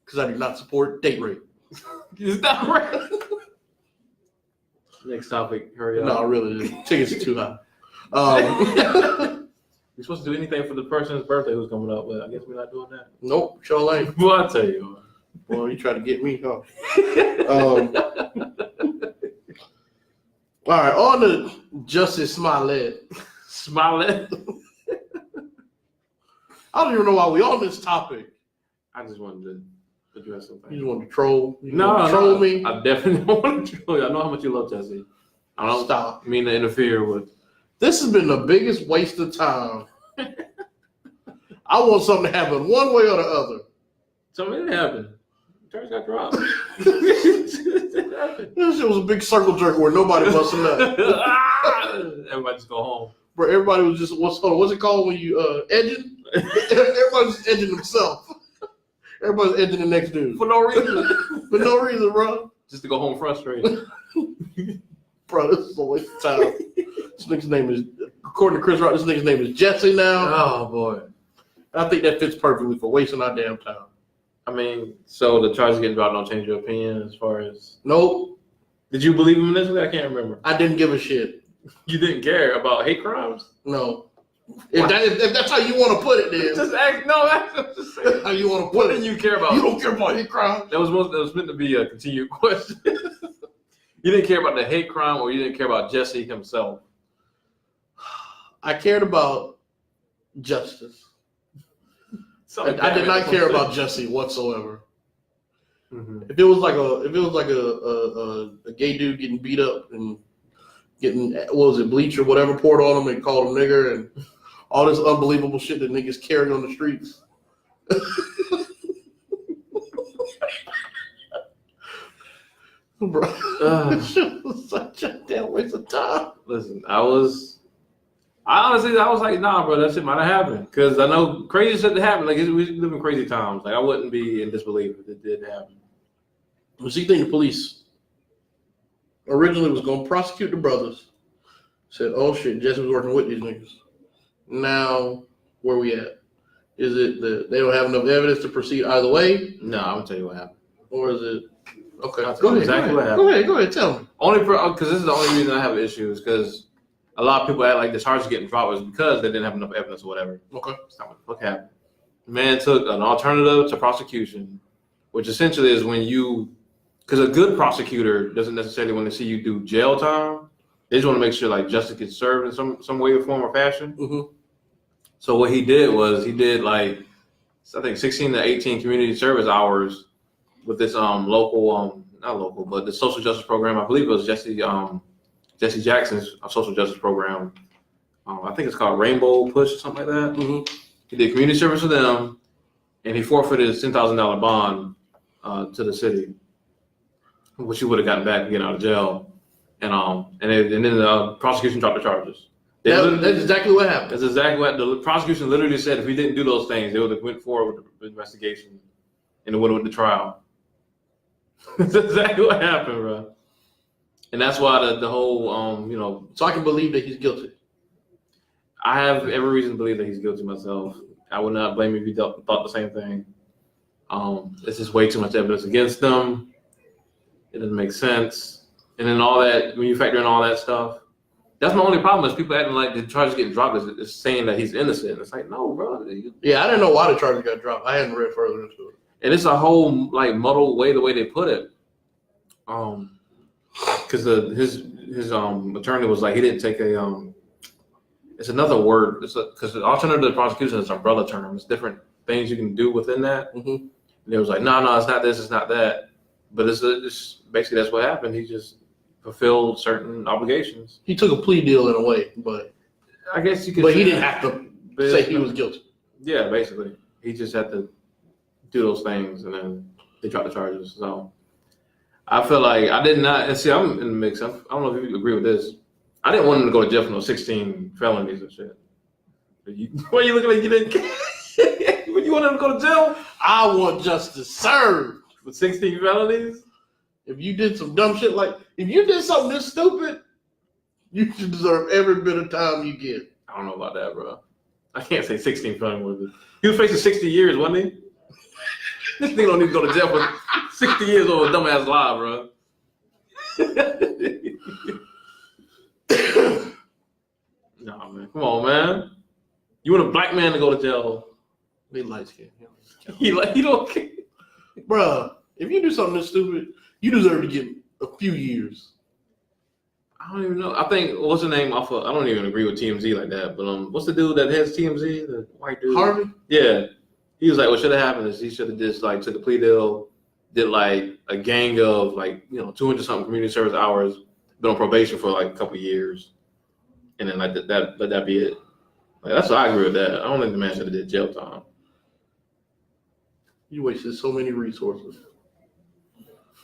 because I do not support date rape. Is that right? Next topic. Hurry up. No, really, the tickets are too high. We're supposed to do anything for the person's birthday who's coming up, but I guess we're not doing that. Nope, sure ain't. Well, I'll tell you. Boy, you try to get me, huh? All right, on to Justice Smollett. Smollett? I don't even know why we on this topic. I just wanted to address something. You just want to troll? Troll me? I definitely don't want to troll you. I know how much you love Jesse. I don't mean to interfere with. This has been the biggest waste of time. I want something to happen one way or the other. Something didn't happen. Terrence got dropped. This shit was a big circle jerk where nobody busted up. Everybody just go home. Bro, everybody was just, what's it called when you edging? Everybody's edging themselves. Everybody's edging the next dude. For no reason. For no reason, bro. just to go home frustrated. Bro, this is a waste of time. This nigga's name is, according to Chris Rock, this nigga's name is Jesse now. Oh boy. I think that fits perfectly for wasting our damn time. I mean, so the charges getting dropped don't change your opinion as far as. Nope. Did you believe him initially? I can't remember. I didn't give a shit. You didn't care about hate crimes? No. If that's how you want to put it, then. Just act. No, that's just saying. That's how you want to What put didn't it. you care about? You don't care about hate crimes. That was meant to be a continued question. You didn't care about the hate crime, or you didn't care about Jesse himself. I cared about justice. I did not care about Jesse whatsoever. Mm-hmm. If it was like a gay dude getting beat up and getting, what was it, bleach or whatever poured on him and called him nigger and all this unbelievable shit that niggas carry on the streets. Bro, this shit was such a damn waste of time. Listen, I honestly was like, nah, bro, that shit might have happened. Because I know crazy shit that happened. Like, we live in crazy times. Like, I wouldn't be in disbelief if it did happen. So you think the police originally was going to prosecute the brothers? Said, oh shit, Jesse was working with these niggas. Now, where we at? Is it that they don't have enough evidence to proceed either way? No, I'm going to tell you what happened. Or is it, okay, I'll tell you exactly what happened. Go ahead, tell me. Only because this is the only reason I have an issue is because a lot of people act like the charges getting dropped was because they didn't have enough evidence or whatever. Okay. That's not what the fuck happened. The man took an alternative to prosecution, which essentially is when you, because a good prosecutor doesn't necessarily want to see you do jail time. They just want to make sure like justice gets served in some way or form or fashion. Mm-hmm. So what he did was like, I think 16 to 18 community service hours with this not local, but the social justice program. I believe it was Jesse Jackson's social justice program. I think it's called Rainbow Push or something like that. Mm-hmm. He did community service for them, and he forfeited his $10,000 bond to the city, which he would have gotten back to get out of jail. And then the prosecution dropped the charges. That's exactly what happened. That's exactly what the prosecution literally said. If we didn't do those things, they would have went forward with the investigation and it would have went to trial. That's exactly what happened, bro. And that's why the whole, So I can believe that he's guilty. I have every reason to believe that he's guilty myself. I would not blame him if he thought the same thing. It's just way too much evidence against them. It doesn't make sense. And then all that, when you factor in all that stuff, that's my only problem is people acting like the charges getting dropped is saying that he's innocent. It's like, no, bro. Yeah, I didn't know why the charges got dropped. I hadn't read further into it. And it's a whole like muddled way the way they put it. Because his attorney was like he didn't take a it's another word. It's because the alternative to prosecution is umbrella term. It's different things you can do within that. Mm-hmm. And it was like, no, it's not this, it's not that. But it's basically that's what happened. He just fulfilled certain obligations. He took a plea deal in a way, but I guess you could. But he didn't have to say he was guilty. Yeah, basically, he just had to do those things, and then they dropped the charges. So I feel like I did not. And see, I'm in the mix. I don't know if you agree with this. I didn't want him to go to jail for no 16 felonies and shit. Why are you looking like you didn't care? When you want him to go to jail? I want justice served. For 16 felonies? If you did some dumb shit, like if you did something this stupid, you should deserve every bit of time you get. I don't know about that, bro. I can't say 16 felonies. He was facing 60 years, wasn't he? This nigga don't need to go to jail for 60 years over a dumbass lie, bro. Nah, man. Come on, man. You want a black man to go to jail? They light skin. He don't care. Bruh, if you do something this stupid, you deserve to get a few years. I don't even know. I think what's the name off of? I don't even agree with TMZ like that. But what's the dude that has TMZ? The white dude. Harvey? Yeah. He was like, what should have happened is he should have just like took a plea deal, did like a gang of like 200 something community service hours, been on probation for like a couple of years, and then like let that be it. Like that's what I agree with that. I don't think the man should have did jail time. You wasted so many resources.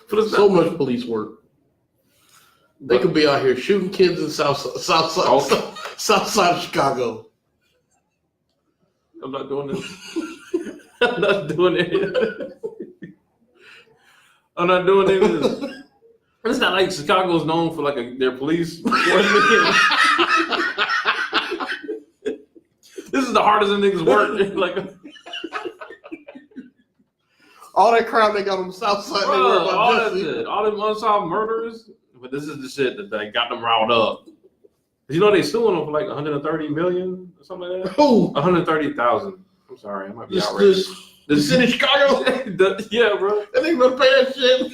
So much police work. They could be out here shooting kids in south side of Chicago. I'm not doing this. I'm not doing it. I'm not doing any of this. It's not like Chicago's known for like their police. This is the hardest of niggas work. Like, all that crime they got on the south side, they worry about all that justice. shit, all them unsolved murders. But this is the shit that they got them riled up. You know they suing them for like 130 million or something like that. Who? 130,000. I'm sorry, I might be outrageous. The city of Chicago? Yeah, bro. That nigga better pay that shit.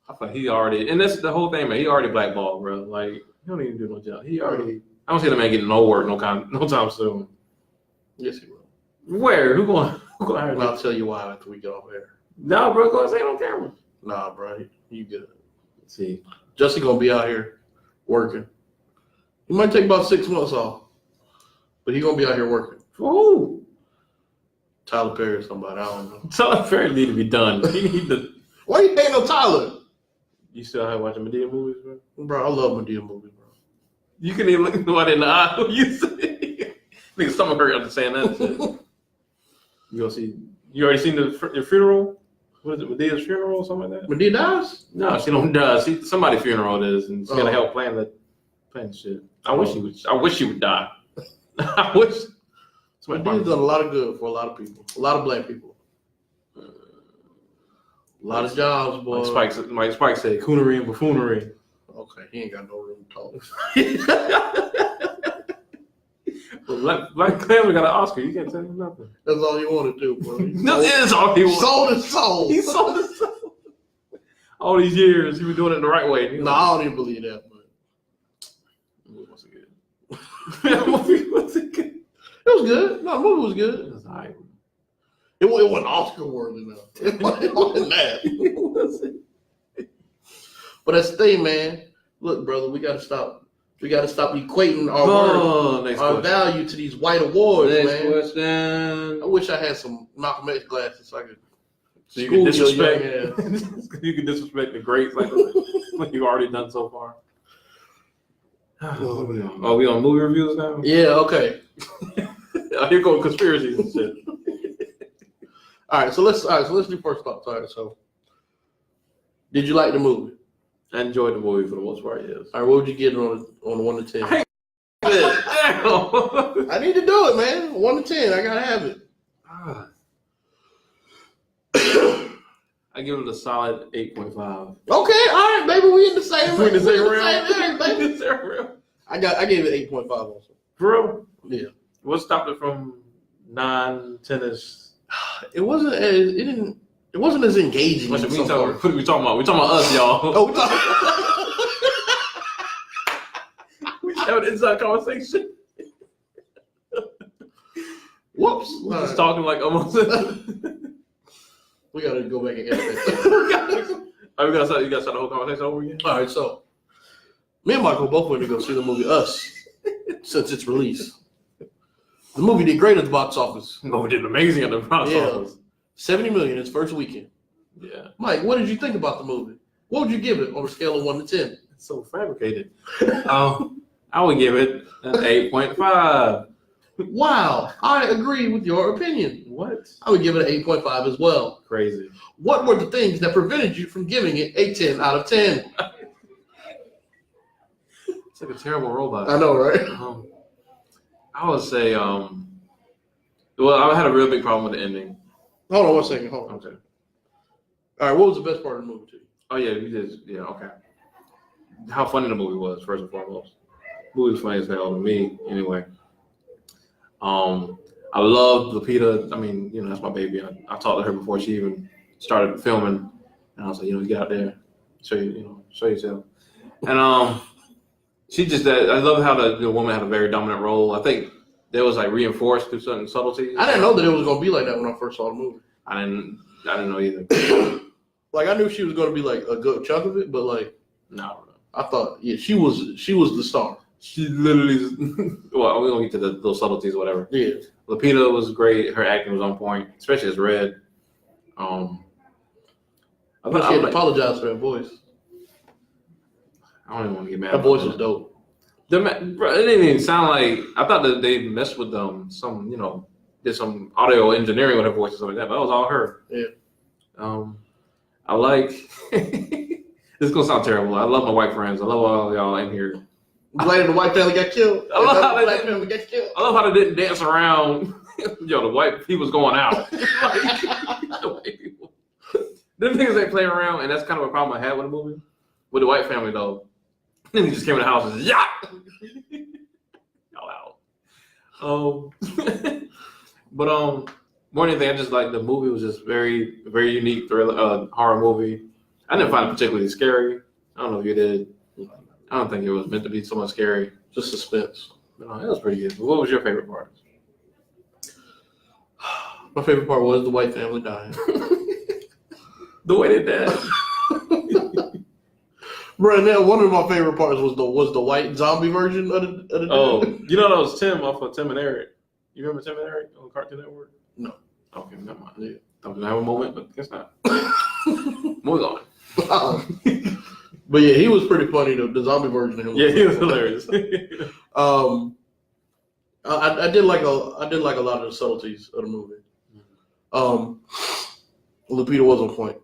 I thought he already, and that's the whole thing, man. He already blackballed, bro. Like, he don't even do no job. He already. I don't see the man getting no work, no time soon. Yes, he will. Where? Who going? Hire him? I'll tell you why after we get off air. No, bro. Go and say it on camera. Nah, bro. You good. Let's see. Justin gonna be out here working. He might take about 6 months off, but he gonna be out here working. For who? Tyler Perry or somebody. I don't know. Tyler Perry need to be done. Why you paying no Tyler? You still have watching Medea movies, bro? Bro, I love Medea movies, bro. You can even look nobody in the eye. You see? Nigga, stomach hurt after saying that shit. You gonna see? You already seen the funeral? What is it? Medea's funeral or something like that? Medea dies? No, she don't die. Somebody's funeral it is, and she's gonna help plan the shit. I wish she would die. I wish. Medea's done a lot of good for a lot of people, a lot of black people. A lot of jobs, boy. Mike Spike said coonery and buffoonery. Okay, he ain't got no room to talk. Black Klansman got an Oscar. You can't tell him nothing. That's all you want to do, bro. That is all he wants. Sold his soul. He sold his soul. All these years, he was doing it the right way. No, I don't even believe that, but Movie wasn't good. Movie wasn't good. it was good. No, the movie was good. It was alright. It wasn't Oscar worthy enough. It wasn't that. It wasn't. But that's the thing, man. Look, brother, we gotta stop. We gotta stop equating our worth, our value to these white awards, man. Next question. I wish I had some Malcolm X glasses so I could. So you can disrespect. Your young ass. You can disrespect the greats like you've already done so far. Oh, we on movie reviews now? Yeah. Okay. Here go conspiracies and shit. All right. So let's do first thoughts. All right. So, did you like the movie? I enjoyed the movie for the most part. Yes. All right. What would you give it on a 1 to 10? Damn. I need to do it, man. 1 to 10. I gotta have it. I give it a solid 8.5. Okay, all right, baby, we in the same We in the same realm. I gave it 8.5 also. For real? Yeah. What stopped it from 9, 10ish? It wasn't as engaging. What we talking about? We talking about us, y'all. Oh, we talking. We have an inside conversation. Whoops. We're just talking like almost. We gotta go back and edit that. You gotta start the whole conversation over again? All right, so me and Michael both went to go see the movie Us since its release. The movie did great at the box office. No, we did amazing at the box office. 70 million its first weekend. Yeah. Mike, what did you think about the movie? What would you give it on a scale of 1 to 10? It's so fabricated. I would give it an 8.5. Wow, I agree with your opinion. What? I would give it an 8.5 as well. Crazy. What were the things that prevented you from giving it a 10 out of 10? It's like a terrible robot. I know, right? I would say, well, I had a real big problem with the ending. Hold on 1 second. Hold on. Okay. All right, what was the best part of the movie to you? Oh, yeah, you did. Yeah, okay. How funny the movie was, first and foremost. The movie was funny as hell to me, anyway. I love Lupita. I mean, that's my baby. I talked to her before she even started filming, and I was like, you get out there, show yourself. And she just, I love how the woman had a very dominant role. I think that was like reinforced through certain subtleties. I didn't know that it was gonna be like that when I first saw the movie. I didn't know either. Like I knew she was gonna be like a good chunk of it, but like No. I thought, she was the star. She literally, well, we don't get to those subtleties or whatever. Yeah. Lupita was great. Her acting was on point, especially as Red. I she had to apologize for that voice. I don't even want to get mad. That voice was dope. Bro, it didn't even sound like, I thought that they messed with some, did some audio engineering with her voice or something like that, but that was all her. Yeah. I like. This is gonna sound terrible. I love my white friends. I love all y'all in here. Glad the white family got killed. I love how the black family got killed. I love how they didn't dance around. Yo, the white people's going out. Like, the white people. Them niggas ain't playing around, and that's kind of a problem I had with the movie. With the white family though, then he just came in the house and yeah, y'all out. But more than anything, I just like the movie was just very, very unique thriller, horror movie. I didn't find it particularly scary. I don't know if you did. I don't think it was meant to be so much scary. Just suspense. But it was pretty good. What was your favorite part? My favorite part was the white family dying. The way they died. Bro, now one of my favorite parts was the white zombie version of the Oh, you know that was Tim off of Tim and Eric. You remember Tim and Eric on Cartoon Network? No. Okay, never mind. Yeah. I was gonna have a moment, but guess not. Moving on. But yeah, he was pretty funny though. The zombie version of him. Yeah, he was hilarious. I did like a lot of the subtleties of the movie. Lupita was on point.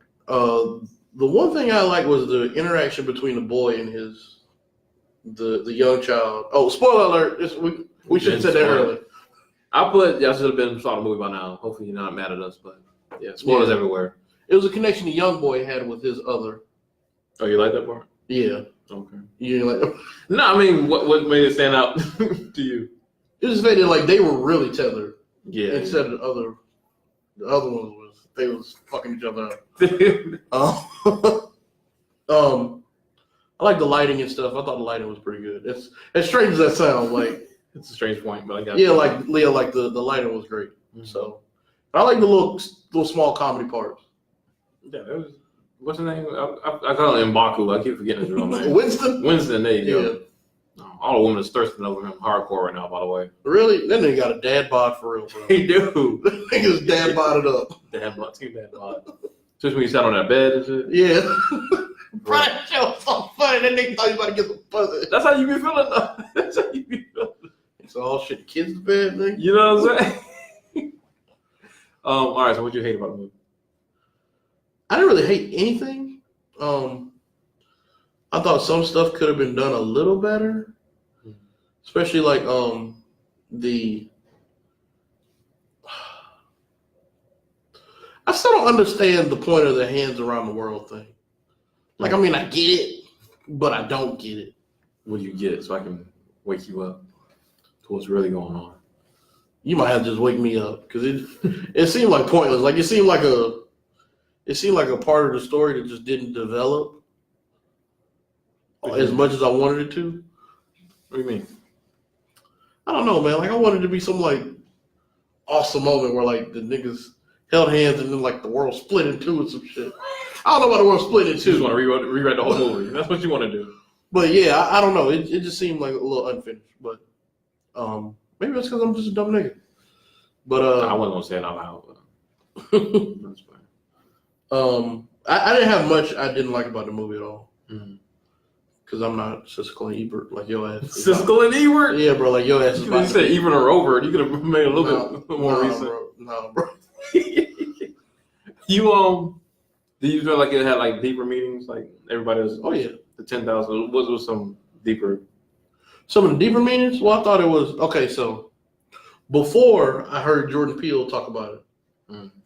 The one thing I liked was the interaction between the boy and the young child. Oh, spoiler alert! We should have said that earlier. Y'all should have been saw the movie by now. Hopefully you're not mad at us, but yeah, spoilers everywhere. It was a connection the young boy had with his other. Oh, you like that part? Yeah. Okay. You didn't like? No, I mean, what made it stand out to you? It was made it like they were really tethered. Yeah. Instead of the other ones they was fucking each other up. I like the lighting and stuff. I thought the lighting was pretty good. It's as strange as that sounds. Like it's a strange point, but I got like Leah, like the lighting was great. Mm-hmm. So I like the little small comedy parts. Yeah, it was. What's his name? I call him Mbaku. I keep forgetting his real name. Winston. There you go. All the women are thirsting over him hardcore right now, by the way. Really? That nigga got a dad bod for real, bro. He do. That nigga's dad bodded up. Dad bod, team dad bod. Just when you sat on that bed and shit? Yeah. Bro, that shit was so funny. That nigga thought he was about to get some pussy. That's how you be feeling, though. That's how you be feeling. So, all shit, the kids to bed, nigga. You know what I'm saying? All right, so what you hate about the movie? I didn't really hate anything. I thought some stuff could have been done a little better. Especially like I still don't understand the point of the hands around the world thing. Like, I mean, I get it, but I don't get it. Will you get it so I can wake you up to what's really going on? You might have to just wake me up because it seemed like pointless. Like it seemed like a part of the story that just didn't develop as much as I wanted it to. What do you mean? I don't know, man. Like I wanted it to be some like awesome moment where like the niggas held hands and then like the world split in two and some shit. I don't know about the world split in two. You just want to rewrite the whole movie. That's what you want to do. But yeah, I don't know. It just seemed like a little unfinished. But maybe that's because I'm just a dumb nigga. But I wasn't gonna say it out loud. That's fine. I didn't have much I didn't like about the movie at all. Mm-hmm. Because I'm not Siskel and Ebert like your ass. Siskel and Ebert? Yeah, bro, like your ass is you said Ebert or Robert. You could have made it a little bit more recent. Bro. You do you feel like it had like deeper meanings? Like everybody was yeah. The 10,000 was some deeper. Some of the deeper meanings? Well, I thought it was okay, so before I heard Jordan Peele talk about it.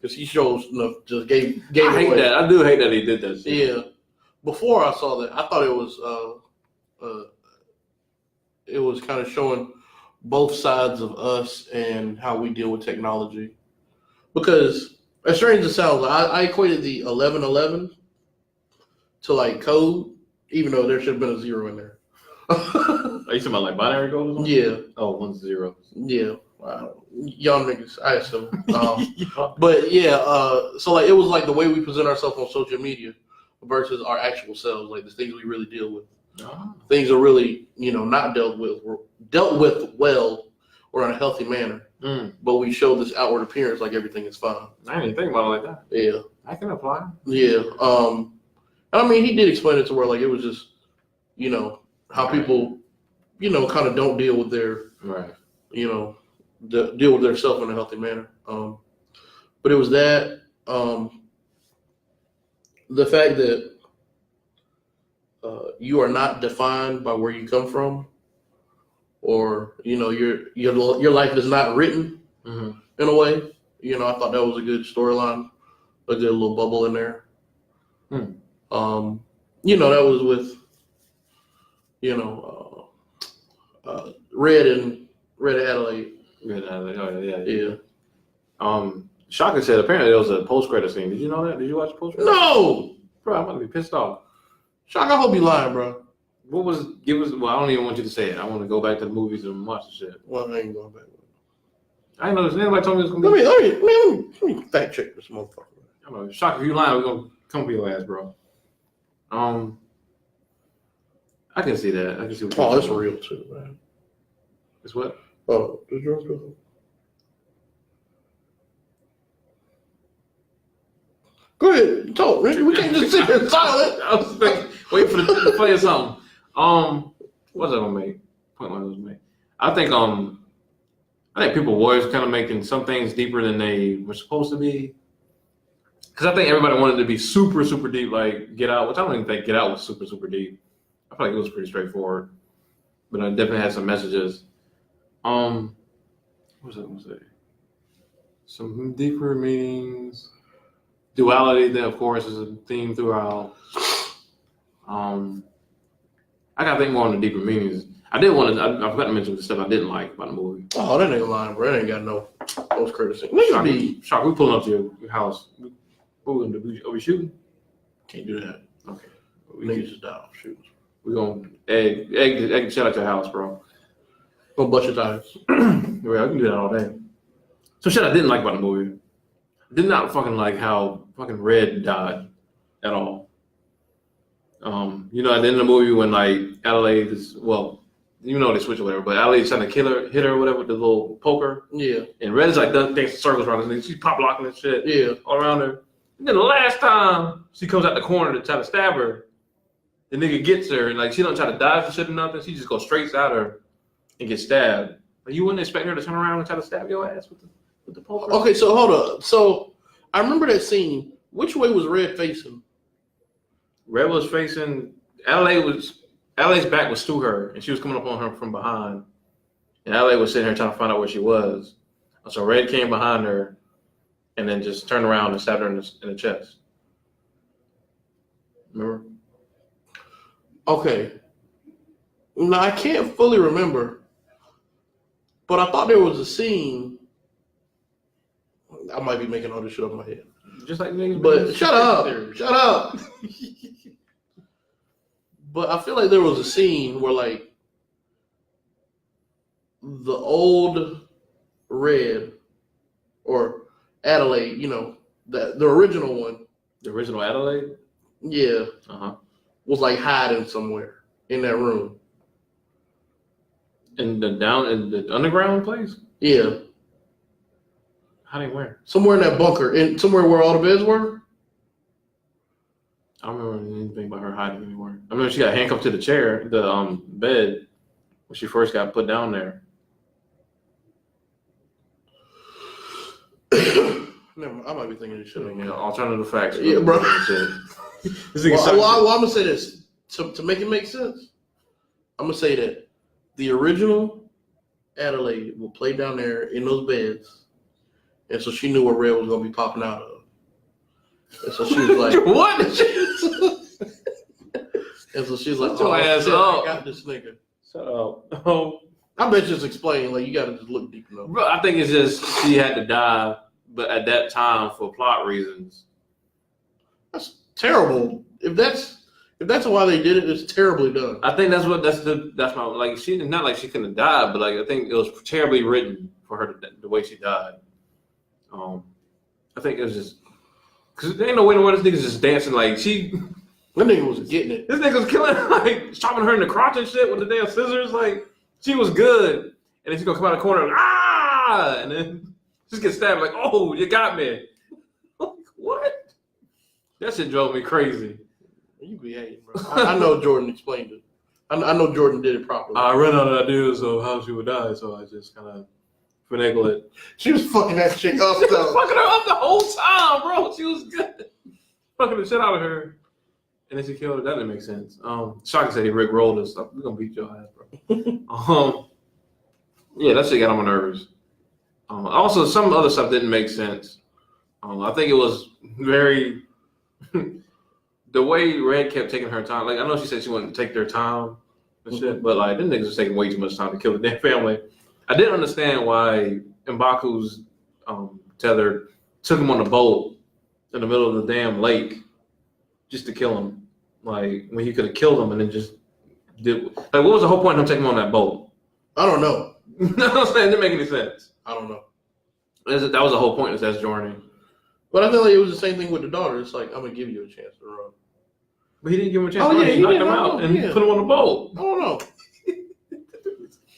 Because he shows enough just gave I hate away. that. I do hate that he did that shit. Yeah. Before I saw that, I thought it was kind of showing both sides of us and how we deal with technology. Because as strange as it sounds, I equated the 1111 to like code, even though there should have been a zero in there. Are you talking about like binary code or something? Yeah. Oh, 1 0. Yeah. Young niggas, I assume. But yeah, so like it was like the way we present ourselves on social media versus our actual selves, like the things we really deal with. Things are really, not dealt with well or in a healthy manner. But we show this outward appearance like everything is fine. I didn't even think about it like that. Yeah. I can apply. Yeah. I mean, he did explain it to where like it was just, how people, kind of don't deal with their, deal with their self in a healthy manner. But it was that. the fact that you are not defined by where you come from, or your life is not written in a way. I thought that was a good storyline, a good little bubble in there. That was with Red and Adelaide. Red Adelaide. Oh yeah. Yeah. Shaka said apparently there was a post-credit scene. Did you know that? Did you watch the post-credit? No, Bro, I'm gonna be pissed off. Shaka, I hope you lying, bro. What was? Give us. Well, I don't even want you to say it. I want to go back to the movies and watch the shit. Well, I ain't going back. I ain't know this. Anybody told me it was gonna be. Let me fact check this motherfucker. I don't know. Shaka, if you lying, we're gonna come for your ass, bro. I can see that. I can see. Oh, that's real too, man. It's what? Oh, did you? Go ahead, talk, man. We can't just sit here silent. I was waiting for the to play something. What was I gonna make? Point one was make. I think people was kind of making some things deeper than they were supposed to be. Because I think everybody wanted to be super, super deep, like Get Out, which I don't even think Get Out was super, super deep. I feel like it was pretty straightforward, but I definitely had some messages. What was I gonna say? Some deeper meanings. Duality, that of course is a theme throughout. I gotta think more on the deeper meanings. I forgot to mention the stuff I didn't like about the movie. Oh, that nigga lying, bro. That ain't got no post credit scene. Shark, we pulling up to your house. What we gonna do? Are we shooting? Can't do that. Okay. Niggas just die off shooting. We gonna egg shut out your house, bro. Go bust your tires. Yeah, I can do that all day. So shit I didn't like about the movie. I did not fucking like how fucking Red died at all. At the end of the movie when like Adelaide is they switch or whatever, but Adelaide's trying to hit her or whatever with the little poker. Yeah. And Red is like dancing circles around her. She's pop locking and shit. Yeah. All around her. And then the last time she comes out the corner to try to stab her, the nigga gets her and like she don't try to dive for shit or nothing. She just goes straight at her and gets stabbed. Like you wouldn't expect her to turn around and try to stab your ass with the poker. Okay, so hold up. So I remember that scene. Which way was Red facing? Red was facing Adelaide's back was to her, and she was coming up on her from behind. And Adelaide was sitting here trying to find out where she was. So Red came behind her, and then just turned around and stabbed her in the chest. Remember? Okay. Now I can't fully remember, but I thought there was a scene. I might be making all this shit up in my head. Just like niggas. But shut up. But I feel like there was a scene where like the old Red or Adelaide, the original one. The original Adelaide? Yeah. Was like hiding somewhere in that room. In the underground place? Yeah. Hiding where? Somewhere in that bunker, somewhere where all the beds were. I don't remember anything about her hiding anywhere. I remember she got handcuffed to the chair, the bed, when she first got put down there. Never, I might be thinking this shit again. Alternative facts. Yeah, bro. I'm gonna say this to make it make sense. I'm gonna say that the original Adelaide will play down there in those beds, and so she knew where Red was gonna be popping out of. And so she was like, "What?" And so she's like, "Oh, ass shit, up. I got this nigga." Shut up. Oh, I bet you just explain. Like you gotta just look deep enough. Bro, I think it's just she had to die, but at that time for plot reasons. That's terrible. If that's why they did it, it's terribly done. I think that's my like. She not like she couldn't have died, but like I think it was terribly written for her the way she died. I think it was just because there ain't no way in the world this nigga's just dancing like she. That nigga was getting it. This nigga was killing like chopping her in the crotch and shit with the damn scissors. Like she was good, and then she's gonna come out of the corner and then just get stabbed. Like, oh, you got me. Like, what? That shit drove me crazy. You be hating, bro. I know Jordan explained it. I know Jordan did it properly. I ran out of ideas of how she would die, so I just kind of finagled it. She was fucking that chick up, She was fucking her up the whole time, bro. She was good. fucking the shit out of her, and then she killed her. That didn't make sense. Shaka said he Rick rolled us. We're gonna beat your ass, bro. Yeah, that shit got on my nerves. Also, some other stuff didn't make sense. I think it was very the way Red kept taking her time. Like I know she said she wanted to take their time and shit, but like them niggas was taking way too much time to kill the damn family. I didn't understand why M'Baku's tether took him on a boat in the middle of the damn lake just to kill him. Like when he could have killed him and then just did. Like what was the whole point of him taking him on that boat? I don't know. No, I'm saying it didn't make any sense. I don't know. That was the whole point of that journey. But I feel like it was the same thing with the daughter. It's like, I'm going to give you a chance to run. But he didn't give him a chance to run. He knocked him out and put him on the boat. I don't know.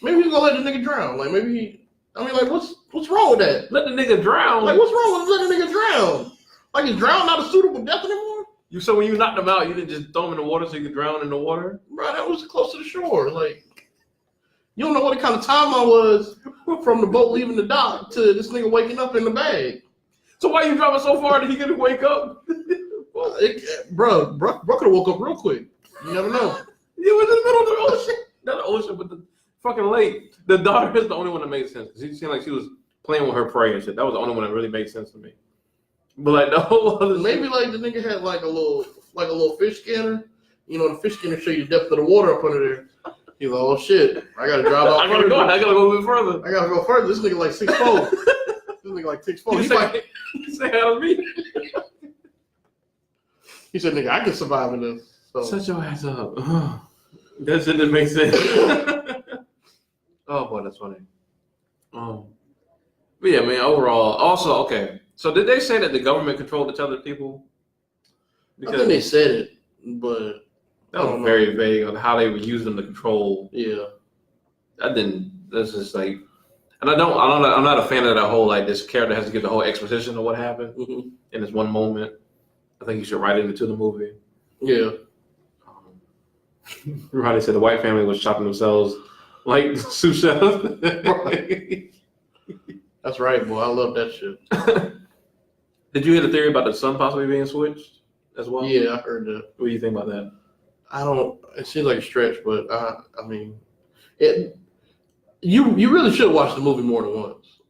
Maybe he's going to let the nigga drown. Like, maybe what's wrong with that? Let the nigga drown? Like, what's wrong with letting the nigga drown? Like, is drown not a suitable death anymore? So when you knocked him out, you didn't just throw him in the water so you could drown in the water? Bro, that was close to the shore. Like, you don't know what kind of time I was from the boat leaving the dock to this nigga waking up in the bag. So why you driving so far that he couldn't wake up? Bro could have woke up real quick. You never know. He was in the middle of the ocean. Not the ocean, but the fucking lake. The daughter is the only one that made sense. She seemed like she was playing with her prey and shit. That was the only one that really made sense to me. But like the whole other maybe like the nigga had like a little fish scanner. You know, the fish scanner show you the depth of the water up under there. He's like, oh shit, I gotta drive out. I gotta go a bit further. I gotta go further. This nigga like 6'4". This nigga like 6'4". He said, "How me?" He said, "Nigga, I can survive in this." So. Shut your ass up. That shit didn't make sense. Oh boy, that's funny. But yeah, man. Overall, also okay. So did they say that the government controlled the tether people? Because I think they said it, but that was very vague on how they would use them to control. Yeah, That's just like, and I'm not a fan of that whole like this character has to give the whole exposition of what happened in this one moment. I think you should write it into the movie. Yeah. Ronnie said the white family was chopping themselves like sous chefs. That's right, boy. I love that shit. Did you hear the theory about the sun possibly being switched as well? Yeah, I heard that. What do you think about that? It seems like a stretch, but I mean, you really should watch the movie more than once.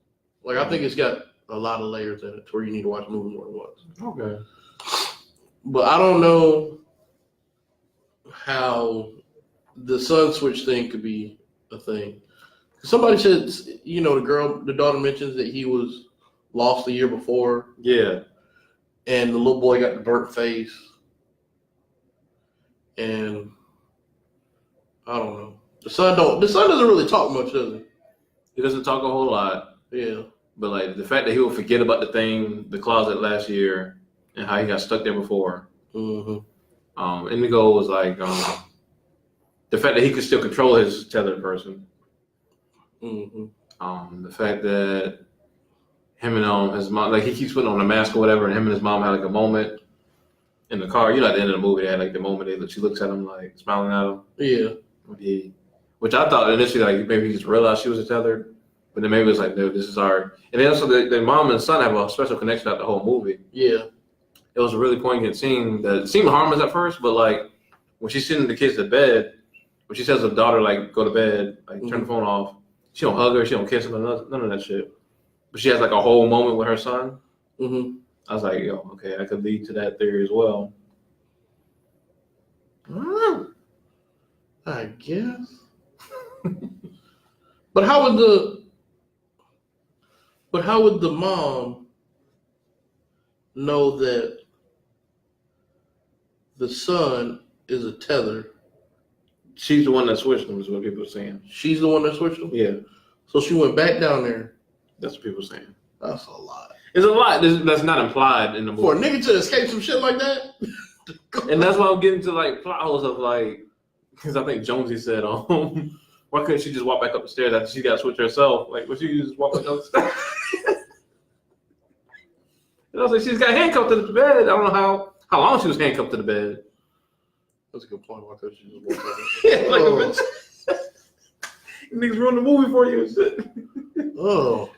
Like, I think it's got a lot of layers in it to where you need to watch the movie more than once. Okay. But I don't know how the sun switch thing could be a thing. Somebody said, you know, the daughter mentions that he was lost the year before. Yeah. And the little boy got the burnt face. And I don't know. The son doesn't really talk much, does he? He doesn't talk a whole lot. Yeah. But like the fact that he would forget about the closet last year and how he got stuck there before. Mm-hmm. Indigo was like the fact that he could still control his tethered person. Mm-hmm. The fact that him and his mom, like he keeps putting on a mask or whatever, and him and his mom had like a moment in the car. You know, at the end of the movie, they had like the moment she looks at him like smiling at him. Yeah. Which I thought initially like maybe he just realized she was tethered, but then maybe it was like, no, this is our. And then also the mom and son have a special connection throughout the whole movie. Yeah. It was a really poignant scene that seemed harmless at first, but like when she's sending the kids to bed, when she says to the daughter like go to bed, like turn the phone off, she don't hug her, she don't kiss her, none of that shit. But she has like a whole moment with her son. Mm-hmm. I was like, yo, okay, that could lead to that theory as well. I guess. But how would the mom know that the son is a tether? She's the one that switched them, is what people are saying. She's the one that switched them? Yeah. So she went back down there. That's what people are saying. That's a lot. It's a lot that's not implied in the movie. For a nigga to escape some shit like that? And that's why I'm getting to like plot holes of like, because I think Jonesy said, why couldn't she just walk back up the stairs after she got switched herself? Like, would she just walk back up the stairs? And I was like, she's got handcuffed to the bed. I don't know how long she was handcuffed to the bed. That's a good point. Why couldn't she just walk back? Yeah, like a bitch. Niggas ruined the movie for you and shit. Oh.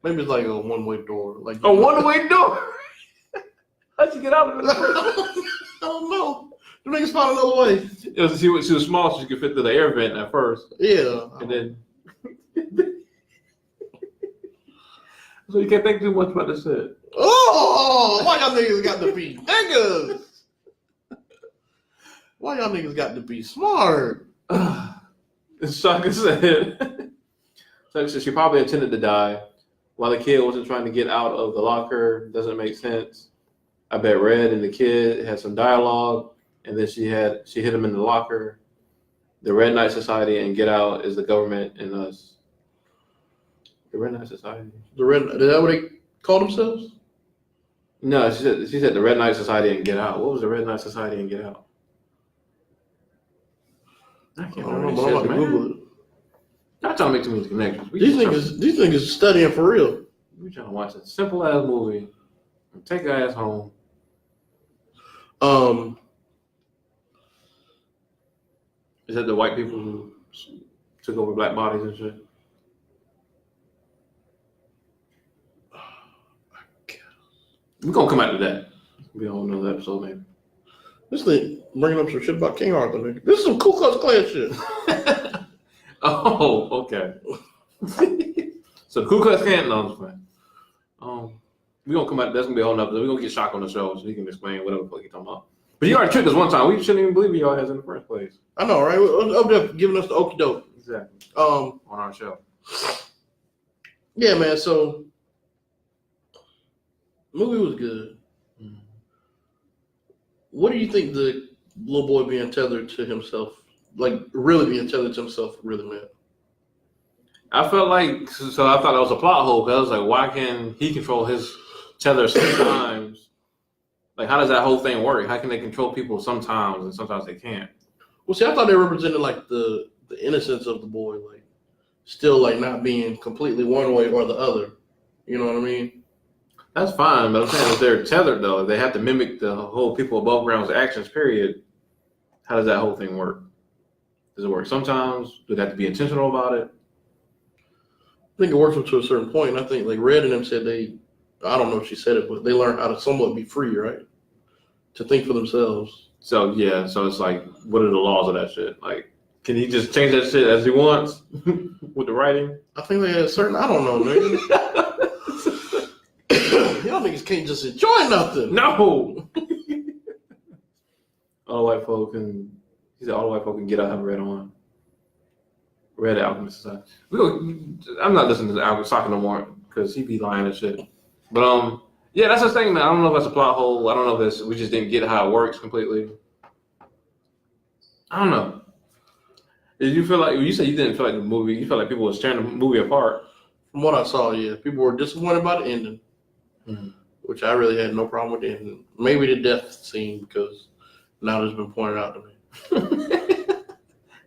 Maybe it's like a one-way door. Like a one-way door. How'd you get out of it? I don't know. The niggas found another way. It was, she was small, so she could fit through the air vent at first. Yeah. And then. So you can't think too much about this shit. Oh, why y'all niggas got to be niggas? Why y'all niggas got to be smart? Shaka said, she probably intended to die while the kid wasn't trying to get out of the locker. Doesn't make sense. I bet Red and the kid had some dialogue, and then she hit him in the locker. The Red Knight Society and Get Out is the government and us. The Red Knight Society. Is that what they call themselves? No, she said the Red Knight Society and Get Out. What was the Red Knight Society and Get Out? I can't remember. But I'm about to Google it. Not trying to make too many connections. These niggas are studying for real. We trying to watch a simple ass movie and take our ass home. Is that the white people who took over black bodies and shit? We're gonna come out to that. We don't know that episode maybe. This thing bringing up some shit about King Arthur, nigga. This is some Ku Klux Klan shit. Oh, okay. So Ku Klux Klan, no, I'm just playing. We gonna come out. That's gonna be a whole nother. We're gonna get Shock on the show so he can explain whatever the fuck he's talking about. But you already tricked us one time. We shouldn't even believe y'all has in the first place. I know, right? Up there giving us the okie doke. Exactly. On our show. Yeah, man. So movie was good. Mm-hmm. What do you think the little boy being tethered to himself, like really being tethered to himself, really meant? I felt like, so I thought that was a plot hole because I was like, why can he control his tether sometimes? Like, how does that whole thing work? How can they control people sometimes and sometimes they can't? Well, see, I thought they represented like the innocence of the boy, like still like not being completely one way or the other. You know what I mean? That's fine, but I'm saying if they're tethered though, if they have to mimic the whole people above ground's actions, period, how does that whole thing work? Does it work sometimes? Do they have to be intentional about it? I think it works up to a certain point. And I think like Red and them said I don't know if she said it, but they learned how to somewhat be free, right? To think for themselves. So yeah, so it's like, what are the laws of that shit? Like, can he just change that shit as he wants with the writing? I think they had a certain, I don't know, nigga. Y'all niggas can't just enjoy nothing. No. All white folk can, he said all white folk can get out and have red on. Red Alchemist Society. I'm not listening to Albert Soccer no more because he be lying and shit. But yeah, that's the thing, man. I don't know if that's a plot hole. I don't know if we just didn't get how it works completely. I don't know. Did you feel like, you said you didn't feel like the movie, you felt like people was tearing the movie apart? From what I saw, yeah. People were disappointed by the ending, which I really had no problem with the ending. Maybe the death scene because now it's been pointed out to me.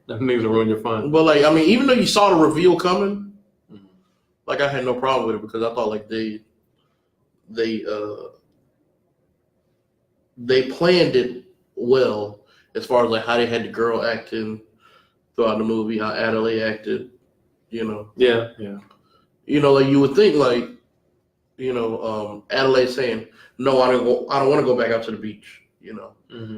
That niggas will ruin your fun. But like, I mean, even though you saw the reveal coming, like I had no problem with it because I thought like they planned it well as far as like how they had the girl acting throughout the movie, how Adelaide acted, you know. Yeah. You know, like you would think like, you know, Adelaide saying, "No, I don't want to go back out to the beach." You know,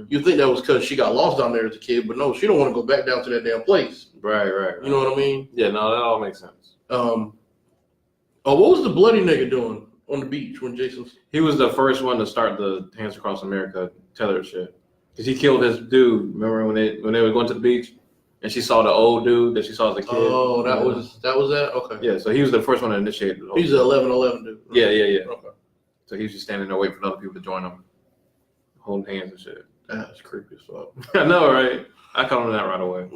you think that was because she got lost down there as a kid, but no, she don't want to go back down to that damn place. Right. You know what I mean? Yeah, no, that all makes sense. Oh, what was the bloody nigga doing on the beach when Jason? He was the first one to start the Hands Across America tether shit because he killed his dude. Remember when they were going to the beach and she saw the old dude that she saw as a kid? Oh, that was that. Okay. Yeah, so he was the first one to initiate it. He's the 11-11 dude. Yeah. Okay. So he was just standing there waiting for other people to join him, holding hands and shit. That's creepy as fuck. I know, right? I caught on that right away.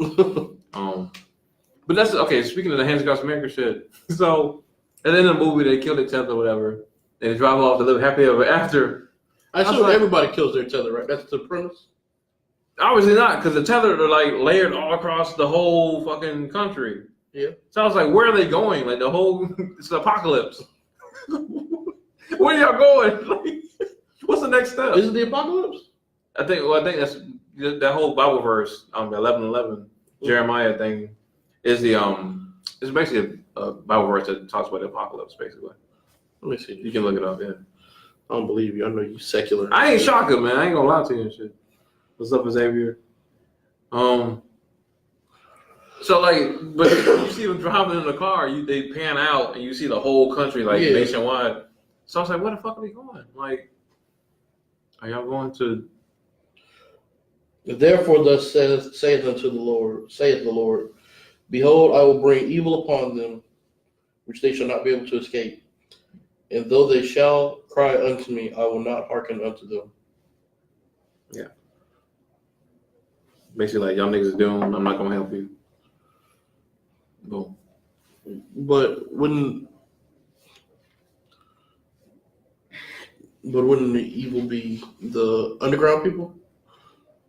But that's okay. Speaking of the Hands Across America shit, so at the end of the movie, they kill their tether or whatever, and they drive off to live happy ever after. I assume everybody kills their tether, right? That's the premise. Obviously not, because the tether are like layered all across the whole fucking country. Yeah. So I was like, where are they going? Like it's the apocalypse. Where are y'all going? Like, what's the next step? Is it the apocalypse? I think that's that whole Bible verse, 11:11, Jeremiah thing, is the it's basically a Bible verse that talks about the apocalypse, basically. Let me see. You can look it up, yeah. I don't believe you. I know you secular. I ain't Shaka, man. I ain't gonna lie to you and shit. What's up, Xavier? So like, but you see them driving in the car, they pan out and you see the whole country like nationwide. So I was like, where the fuck are we going? Like, are y'all going to? Therefore, thus saith the Lord, behold, I will bring evil upon them, which they shall not be able to escape. And though they shall cry unto me, I will not hearken unto them. Yeah. Basically, like, y'all niggas is doomed. I'm not gonna help you. Boom. But wouldn't the evil be the underground people?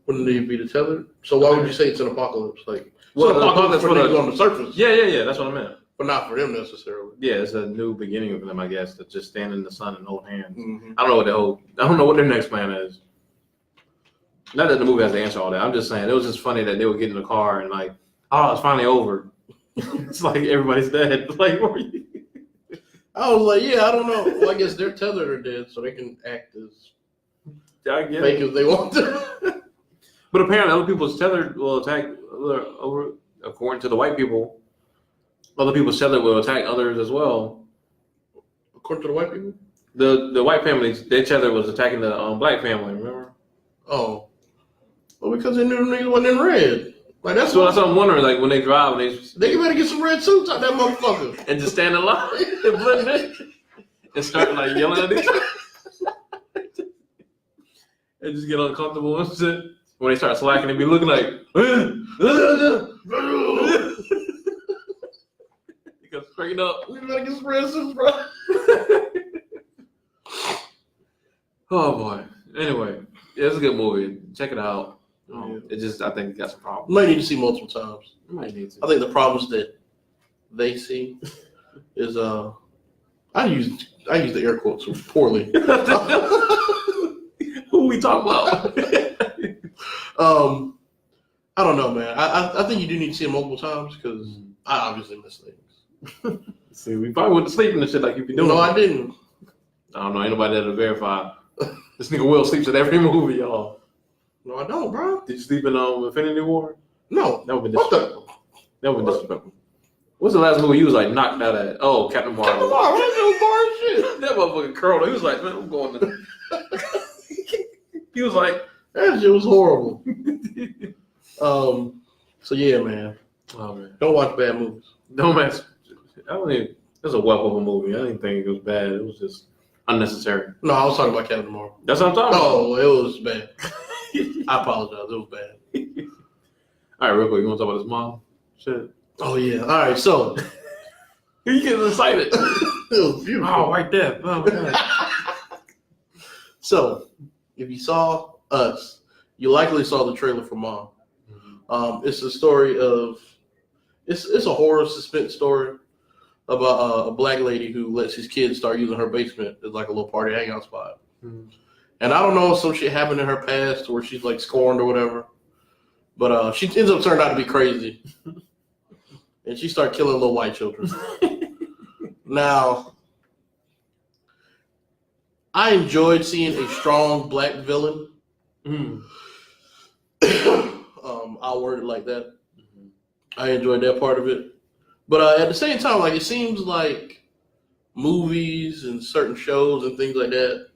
Wouldn't they be the tethered? So why would you say it's an apocalypse? Like, well, it's an apocalypse for niggas on the surface. Yeah. That's what I meant. But not for them necessarily. Yeah, it's a new beginning for them, I guess, to just stand in the sun and hold hands. Mm-hmm. I don't know what their next plan is. Not that the movie has to answer all that. I'm just saying it was just funny that they would get in the car and like, oh, it's finally over. It's like everybody's dead. Like, what are you? I was like, yeah, I don't know. Well, I guess they're tethered or dead, so they can act as fake as they want to. But apparently, other people's tethered will attack over. According to the white people, other people's tethered will attack others as well. According to the white people, the white families, their tether was attacking the black family. Remember? Oh, well, because they knew the niggas wasn't in red. Like that's what I'm wondering. Like when they drive, they better get some red suits out that motherfucker and just stand in line and blend in and start like yelling at each other and just get uncomfortable and shit. When they start slacking, they be looking like. You go straighten up. We better get some red suits, bro. Oh boy. Anyway, yeah, it's a good movie. Check it out. It just, I think it got some problems. You might need to see multiple times. You might need to. I think the problems that they see is I use the air quotes poorly. Who we talk about? I don't know, man. I think you do need to see it multiple times because I obviously miss things. See, we probably wouldn't sleep in the shit like you be doing. No, I didn't. I don't know. Ain't nobody there to verify. This nigga Will sleeps at every movie, y'all. No, I don't, bro. Did you sleep in Infinity War? No. That would be disrespectful. That would be disrespectful. What's the last movie you was like knocked out at? Oh, Captain Marvel. Captain Marvel, that bar shit. That motherfucker curled. He was like, man, I'm going to. He was like, that shit was horrible. So yeah, man. Oh man. Don't watch bad movies. Don't mess. It was a whelp of a movie. I didn't think it was bad. It was just unnecessary. No, I was talking about Captain Marvel. That's what I'm talking about. Oh, it was bad. I apologize. It was bad. All right, real quick. You want to talk about this mom? Shit. Oh yeah. All right. So you getting excited? It was beautiful. Oh, right there. Oh, God. So, if you saw Us, you likely saw the trailer for Mom. Mm-hmm. It's a story of it's a horror suspense story about a black lady who lets his kids start using her basement as like a little party hangout spot. Mm-hmm. And I don't know if some shit happened in her past where she's like scorned or whatever, but she ends up turning out to be crazy, and she started killing little white children. Now, I enjoyed seeing a strong black villain. Mm. I'll word it like that. Mm-hmm. I enjoyed that part of it. But at the same time, like it seems like movies and certain shows and things like that,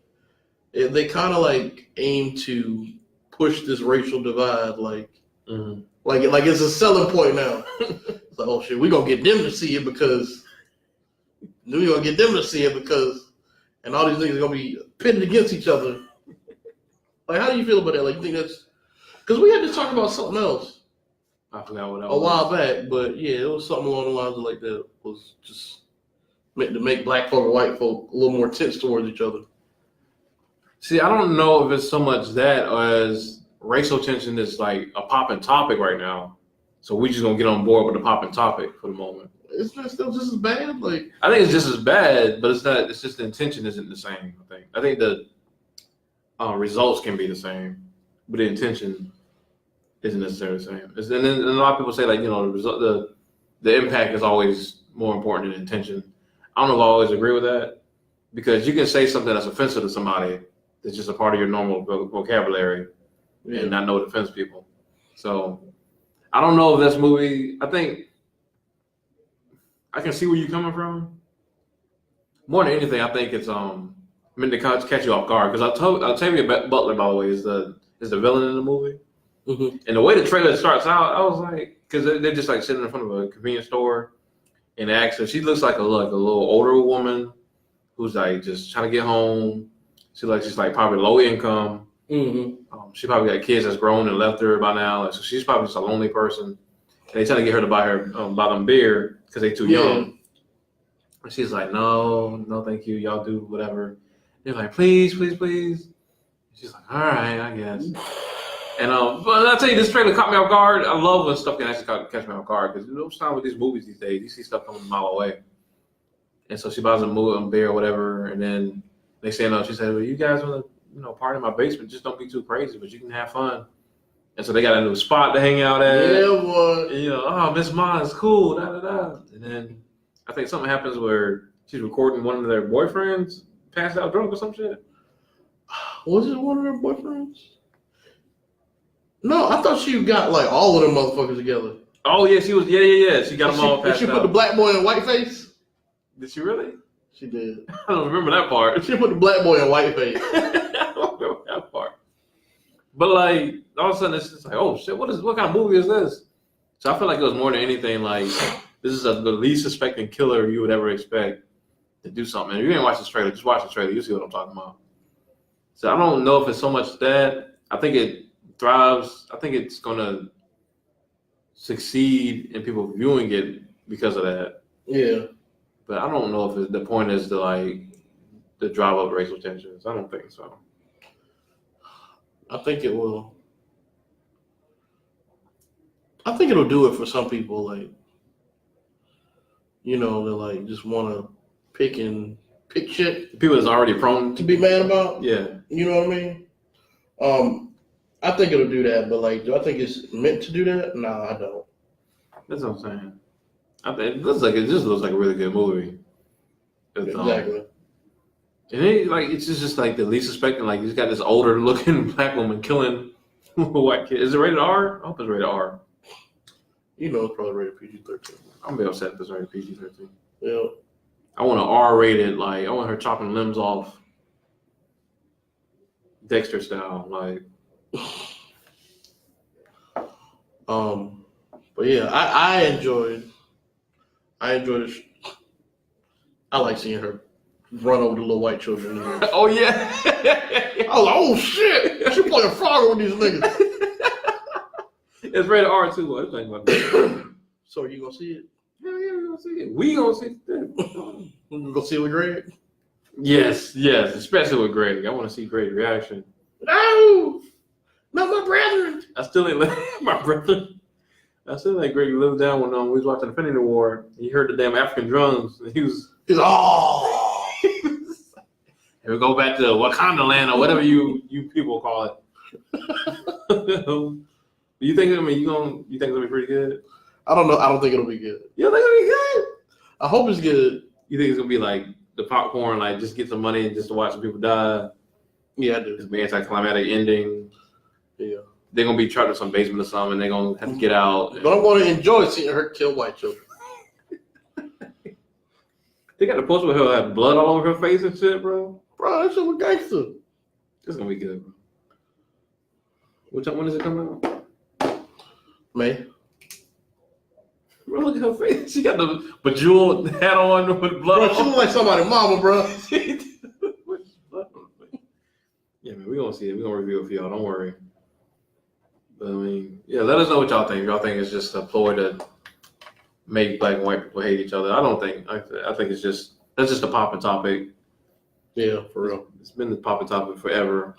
they kind of like aim to push this racial divide, like it's a selling point now. It's like, oh shit, we're gonna get them to see it because we're gonna get them to see it because, and all these niggas are gonna be pitted against each other. Like, how do you feel about that? Like, you think that's because we had to talk about something else. I forgot what that was. A while back, but yeah, it was something along the lines of like that. Was just meant to make black folk and white folk a little more tense towards each other. See, I don't know if it's so much that as racial tension is like a popping topic right now. So we just gonna get on board with the popping topic for the moment. Isn't that still just as bad? Like, I think it's just as bad, but it's not. It's just the intention isn't the same. I think the results can be the same, but the intention isn't necessarily the same. And then a lot of people say like, the result, the impact is always more important than intention. I don't know if I always agree with that, because you can say something that's offensive to somebody that's just a part of your normal vocabulary and not know it offends people. So I don't know if this movie. I think I can see where you're coming from. More than anything, I think it's meant to catch you off guard because Octavia Butler, by the way, is the villain in the movie. Mm-hmm. And the way the trailer starts out, I was like, because they're just like sitting in front of a convenience store, and actually she looks like a little older woman who's like just trying to get home. She's like probably low income. Mm-hmm. She probably got kids that's grown and left her by now. Like, so she's probably just a lonely person. And they trying to get her to buy them beer because they too young. And she's like, no, thank you. Y'all do whatever. They're like, please, please, please. She's like, all right, I guess. And but I tell you, this trailer caught me off guard. I love when stuff can actually catch me off guard because most time with these movies these days, you see stuff coming a mile away. And so she buys a beer or whatever, and then they say no. She said, well, you guys want to, party in my basement? Just don't be too crazy, but you can have fun. And so they got a new spot to hang out at. Yeah, boy. And, oh, Miss Ma is cool. Da da da. And then I think something happens where she's recording one of their boyfriends passed out drunk or some shit. Was it one of their boyfriends? No, I thought she got like all of them motherfuckers together. Oh yeah, she was. Yeah. She got them all passed out. Did she put the black boy in whiteface? Did she really? She did. I don't remember that part. She put the black boy in whiteface. I don't remember that part. But like all of a sudden, it's just like, oh shit, what kind of movie is this? So I feel like it was more than anything like this is the least suspecting killer you would ever expect to do something. And if you didn't watch this trailer, just watch the trailer. You see what I'm talking about. So I don't know if it's so much that. I think it thrives. I think it's gonna succeed in people viewing it because of that. Yeah. But I don't know if the point is to drive up racial tensions. I don't think so. I think it will. I think it'll do it for some people, like, they like just want to pick shit. People that's already prone to be mad about. Yeah. You know what I mean? I think it'll do that, but like, do I think it's meant to do that? No, I don't. That's what I'm saying. I think it just looks like a really good movie. Exactly. And it's just like the least suspecting. Like he's got this older looking black woman killing a white kid. Is it rated R? I hope it's rated R. It's probably rated PG-13. I'm gonna be upset if it's rated PG-13. Yeah. I want an R-rated. Like I want her chopping limbs off, Dexter style. Like. But yeah, I enjoyed it. I like seeing her run over the little white children. Oh yeah. I was like, oh shit, she playing Frogger with these niggas. It's rated R too. What? So are you gonna see it? Hell yeah, we gonna see it. We gonna see it. You gonna see it with Greg? Yes, especially with Greg. I want to see Greg's reaction. No, not my brethren. I still ain't let my brother. I still let Greg live down when we was watching Infinity War. He heard the damn African drums. And he's oh. Here we go back to Wakanda land or whatever you people call it. You think it's gonna be pretty good? I don't know. I don't think it'll be good. You don't think it'll be good? I hope it's good. You think it's gonna be like the popcorn, like just get some money just to watch some people die? Yeah, I do. It's an anticlimactic ending. Yeah. They're gonna be trapped in some basement or something, and they're gonna have to get out. But I'm gonna enjoy seeing her kill white children. They got a poster with her have blood all over her face and shit, bro. Bro, that shit was gangster. It's gonna be good, bro. When does it come out? May. Bro, look at her face. She got the bejeweled hat on with blood. Bro, she look like somebody's mama, bro. Yeah, man, we're gonna see it. We're gonna review it for y'all. Don't worry. But I mean, yeah, let us know what y'all think. If y'all think it's just a ploy to make black and white people hate each other. I don't think. I think that's just a popping topic. Yeah, for real. It's been the popping topic forever.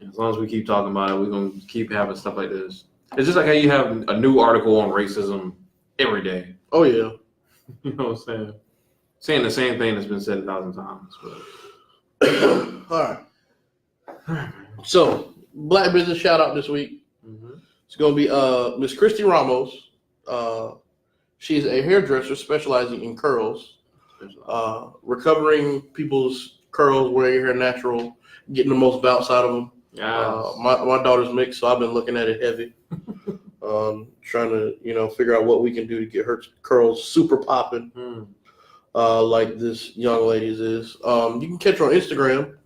And as long as we keep talking about it, we're gonna keep having stuff like this. It's just like how you have a new article on racism every day. Oh yeah. You know what I'm saying? Saying the same thing that's been said 1,000 times. But. All right. So, Black Business shout out this week. Mm-hmm. It's going to be Miss Christy Ramos. She's a hairdresser specializing in curls. Recovering people's curls, wearing your hair natural, getting the most bounce out of them. My daughter's mixed, so I've been looking at it heavy. Trying to, figure out what we can do to get her curls super popping, like this young lady's is. You can catch her on Instagram,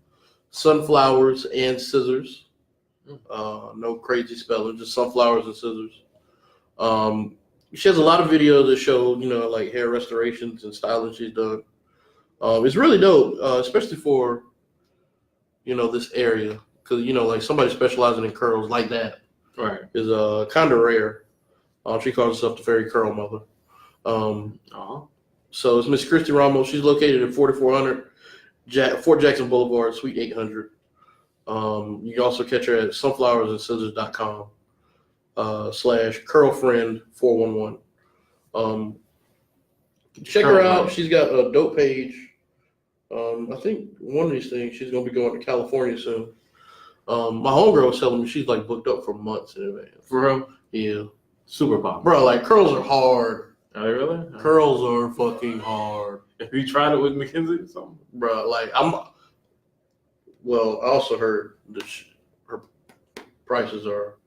Sunflowers and Scissors. No crazy spelling, just sunflowers and scissors. She has a lot of videos that show, like hair restorations and styling she's done. It's really dope, especially for, this area. Because, like somebody specializing in curls like that is kind of rare. She calls herself the Fairy Curl Mother. So it's Miss Christy Ramos. She's located at 4400 Fort Jackson Boulevard, Suite 800. You can also catch her at sunflowersandscissors.com /curlfriend411. Check her out. She's got a dope page. I think one of these things she's gonna be going to California soon. My homegirl was telling me she's like booked up for months in advance. For real? Yeah. Super pop. Bro, like curls are hard. Are they really? Curls are fucking hard. Have you tried it with Mackenzie or something? Bro, like I also heard that her prices are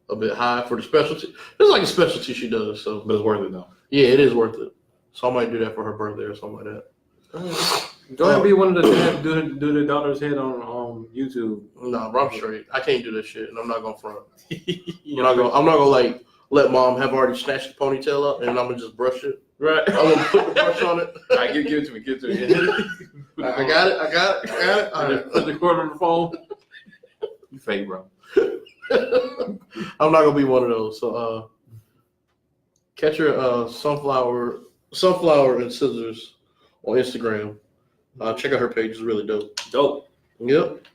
a bit high for the specialty. It's like a specialty she does, so. But it's worth it though. Yeah, it is worth it. So I might do that for her birthday or something like that. Go ahead and be one of the dads do the daughter's head on YouTube. No, bro, I'm straight. I can't do this shit, and I'm not gonna front. I'm not gonna like let mom have already snatched the ponytail up, and I'm gonna just brush it. Right. I'm gonna put the brush on it. All right, give it to me. Give it to me. I got it. All right. Put the cord on the phone. You fake, bro. I'm not gonna be one of those. So catch her sunflower and scissors on Instagram. Check out her page; it's really dope. Dope. Yep.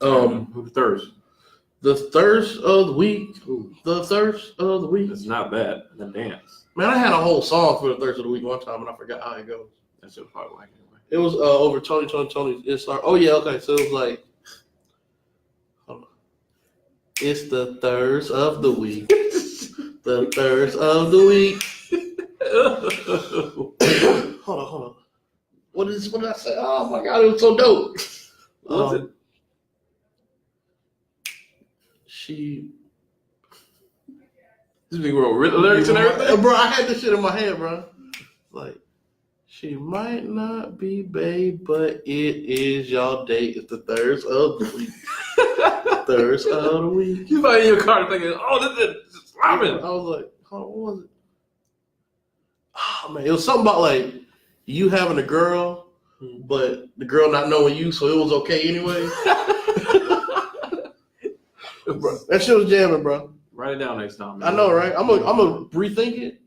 Who's thirst? The thirst of the week. Ooh. The thirst of the week. It's not bad. The dance. Man, I had a whole song for the thirst of the week one time, and I forgot how it goes. That's just probably like anyway. It was over Tony's Insta. Oh yeah, okay. So it was like, it's the thirst of the week. The thirst of the week. Hold on. What did I say? Oh my god, it was so dope. What was it? This big world lyrics and everything. Bro, I had this shit in my head, bro. Like, she might not be babe, but it is y'all date. It's the thirst of the week. Thirst of the week. You probably in your car thinking, "Oh, this is ramen." I was like, hold on, what was it? Oh man, it was something about like you having a girl, but the girl not knowing you, so it was okay anyway. Bro, that shit was jamming, bro. Write it down next time. Man. I know, right? I'm gonna rethink it,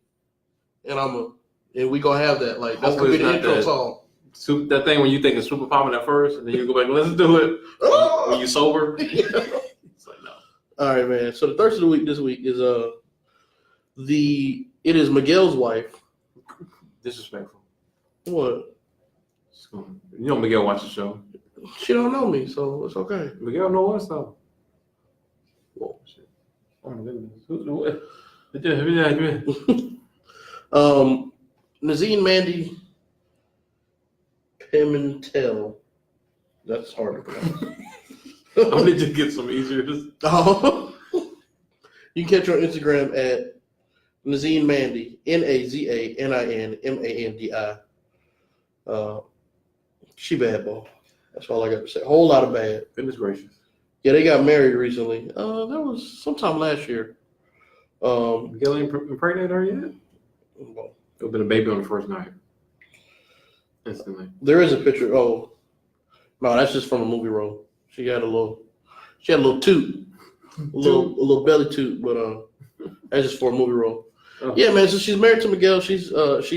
and we gonna have that. Like that's gonna be the intro song. That thing when you think it's super popping at first, and then you go back and listen to it when you sober. It's like no. All right, man. So the thirst of the week this week is it is Miguel's wife. Disrespectful. What? You know Miguel watch the show. She don't know me, so it's okay. Miguel know us though. Whoa, shit. Oh my goodness. Nazine Mandy Pimentel. That's hard to pronounce. I'm gonna just get some easier. Oh. You can catch her on Instagram at Nazine Mandy, NAZANINMANDI. She bad, boy. That's all I got to say. A whole lot of bad. Goodness gracious. Yeah, they got married recently. That was sometime last year. Miguel ain't impregnated her yet? Well, it would have been a baby on the first night. Instantly. There is a picture. Oh, no, that's just from a movie role. She had a little toot, a little belly toot, but that's just for a movie role. Oh. Yeah, man. So she's married to Miguel. She's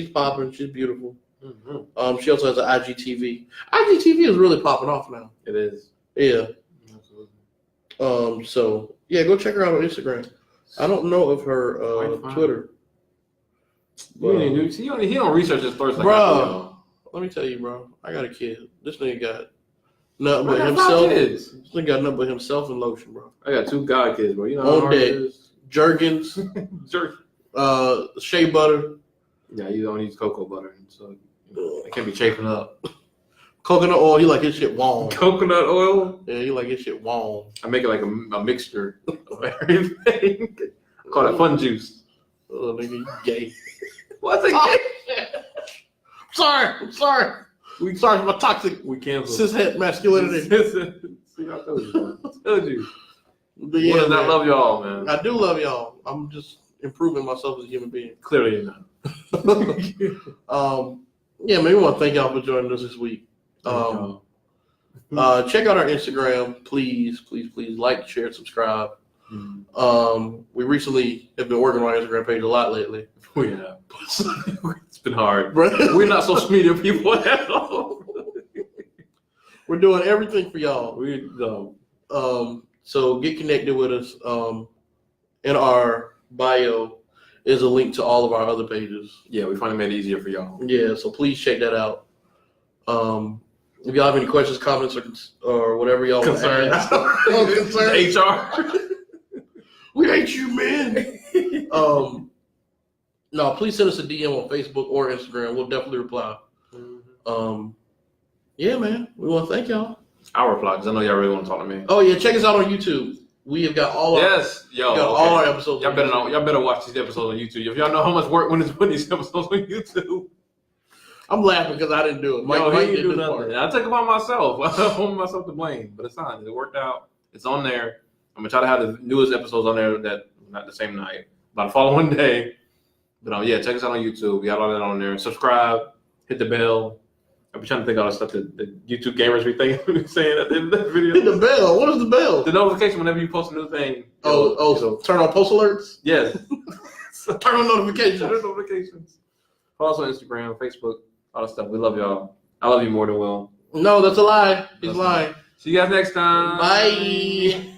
popping. She's beautiful. Mm-hmm. She also has an IGTV. IGTV is really popping off now. It is. Yeah. So yeah, go check her out on Instagram. I don't know of her Twitter. But, he don't research his thirst like bro. Let me tell you, bro. I got a kid. This nigga got nothing but himself. This nigga got nothing but himself and lotion, bro. I got 2 god kids, bro. You know how hard it is. Jergens, shea butter. Yeah, you don't use cocoa butter, so It can't be chafing up. Coconut oil, he like his shit warm. Coconut oil. Yeah, he like his shit warm. I make it like a mixture of everything. I call it fun juice. Oh, nigga, you gay. What's it? I'm sorry. We sorry for my toxic We cancel. cishet masculinity. See, I told you. I told you. But yeah, What does man, I love y'all, man? I do love y'all. I'm just improving myself as a human being. Clearly not. Yeah, man, we want to thank y'all for joining us this week. Check out our Instagram, please like, share, subscribe. We recently have been working on our Instagram page a lot lately. Yeah, it's been hard. We're not social media people at all. We're doing everything for y'all. We don't. So get connected with us. In our bio is a link to all of our other pages. Yeah, we finally made it easier for y'all. Yeah, so please check that out. If y'all have any questions, comments, or whatever y'all want to ask. Concerns. HR. We hate you, man. No, please send us a DM on Facebook or Instagram. We'll definitely reply. Yeah, man. We want to thank y'all. I'll reply because I know y'all really want to talk to me. Oh yeah, check us out on YouTube. We have got all our all our episodes. Y'all better watch these episodes on YouTube. If y'all know how much work went into putting these episodes on YouTube. I'm laughing because I didn't do it. Mike he didn't do nothing. I took it upon myself. I hold myself to blame, but it's fine. It worked out. It's on there. I'm gonna try to have the newest episodes on there that not the same night, but the following day. But yeah, check us out on YouTube. We got all that on there. Subscribe, hit the bell. I've been trying to think of all the stuff that the YouTube gamers be saying at the end of that video. Hit the bell. What is the bell? The notification whenever you post a new thing. So turn on post alerts? Yes. Turn on notifications. Turn on notifications. Follow us on Instagram, Facebook, all that stuff. We love y'all. I love you more than Will. No, that's a lie. He's lying. See you guys next time. Bye.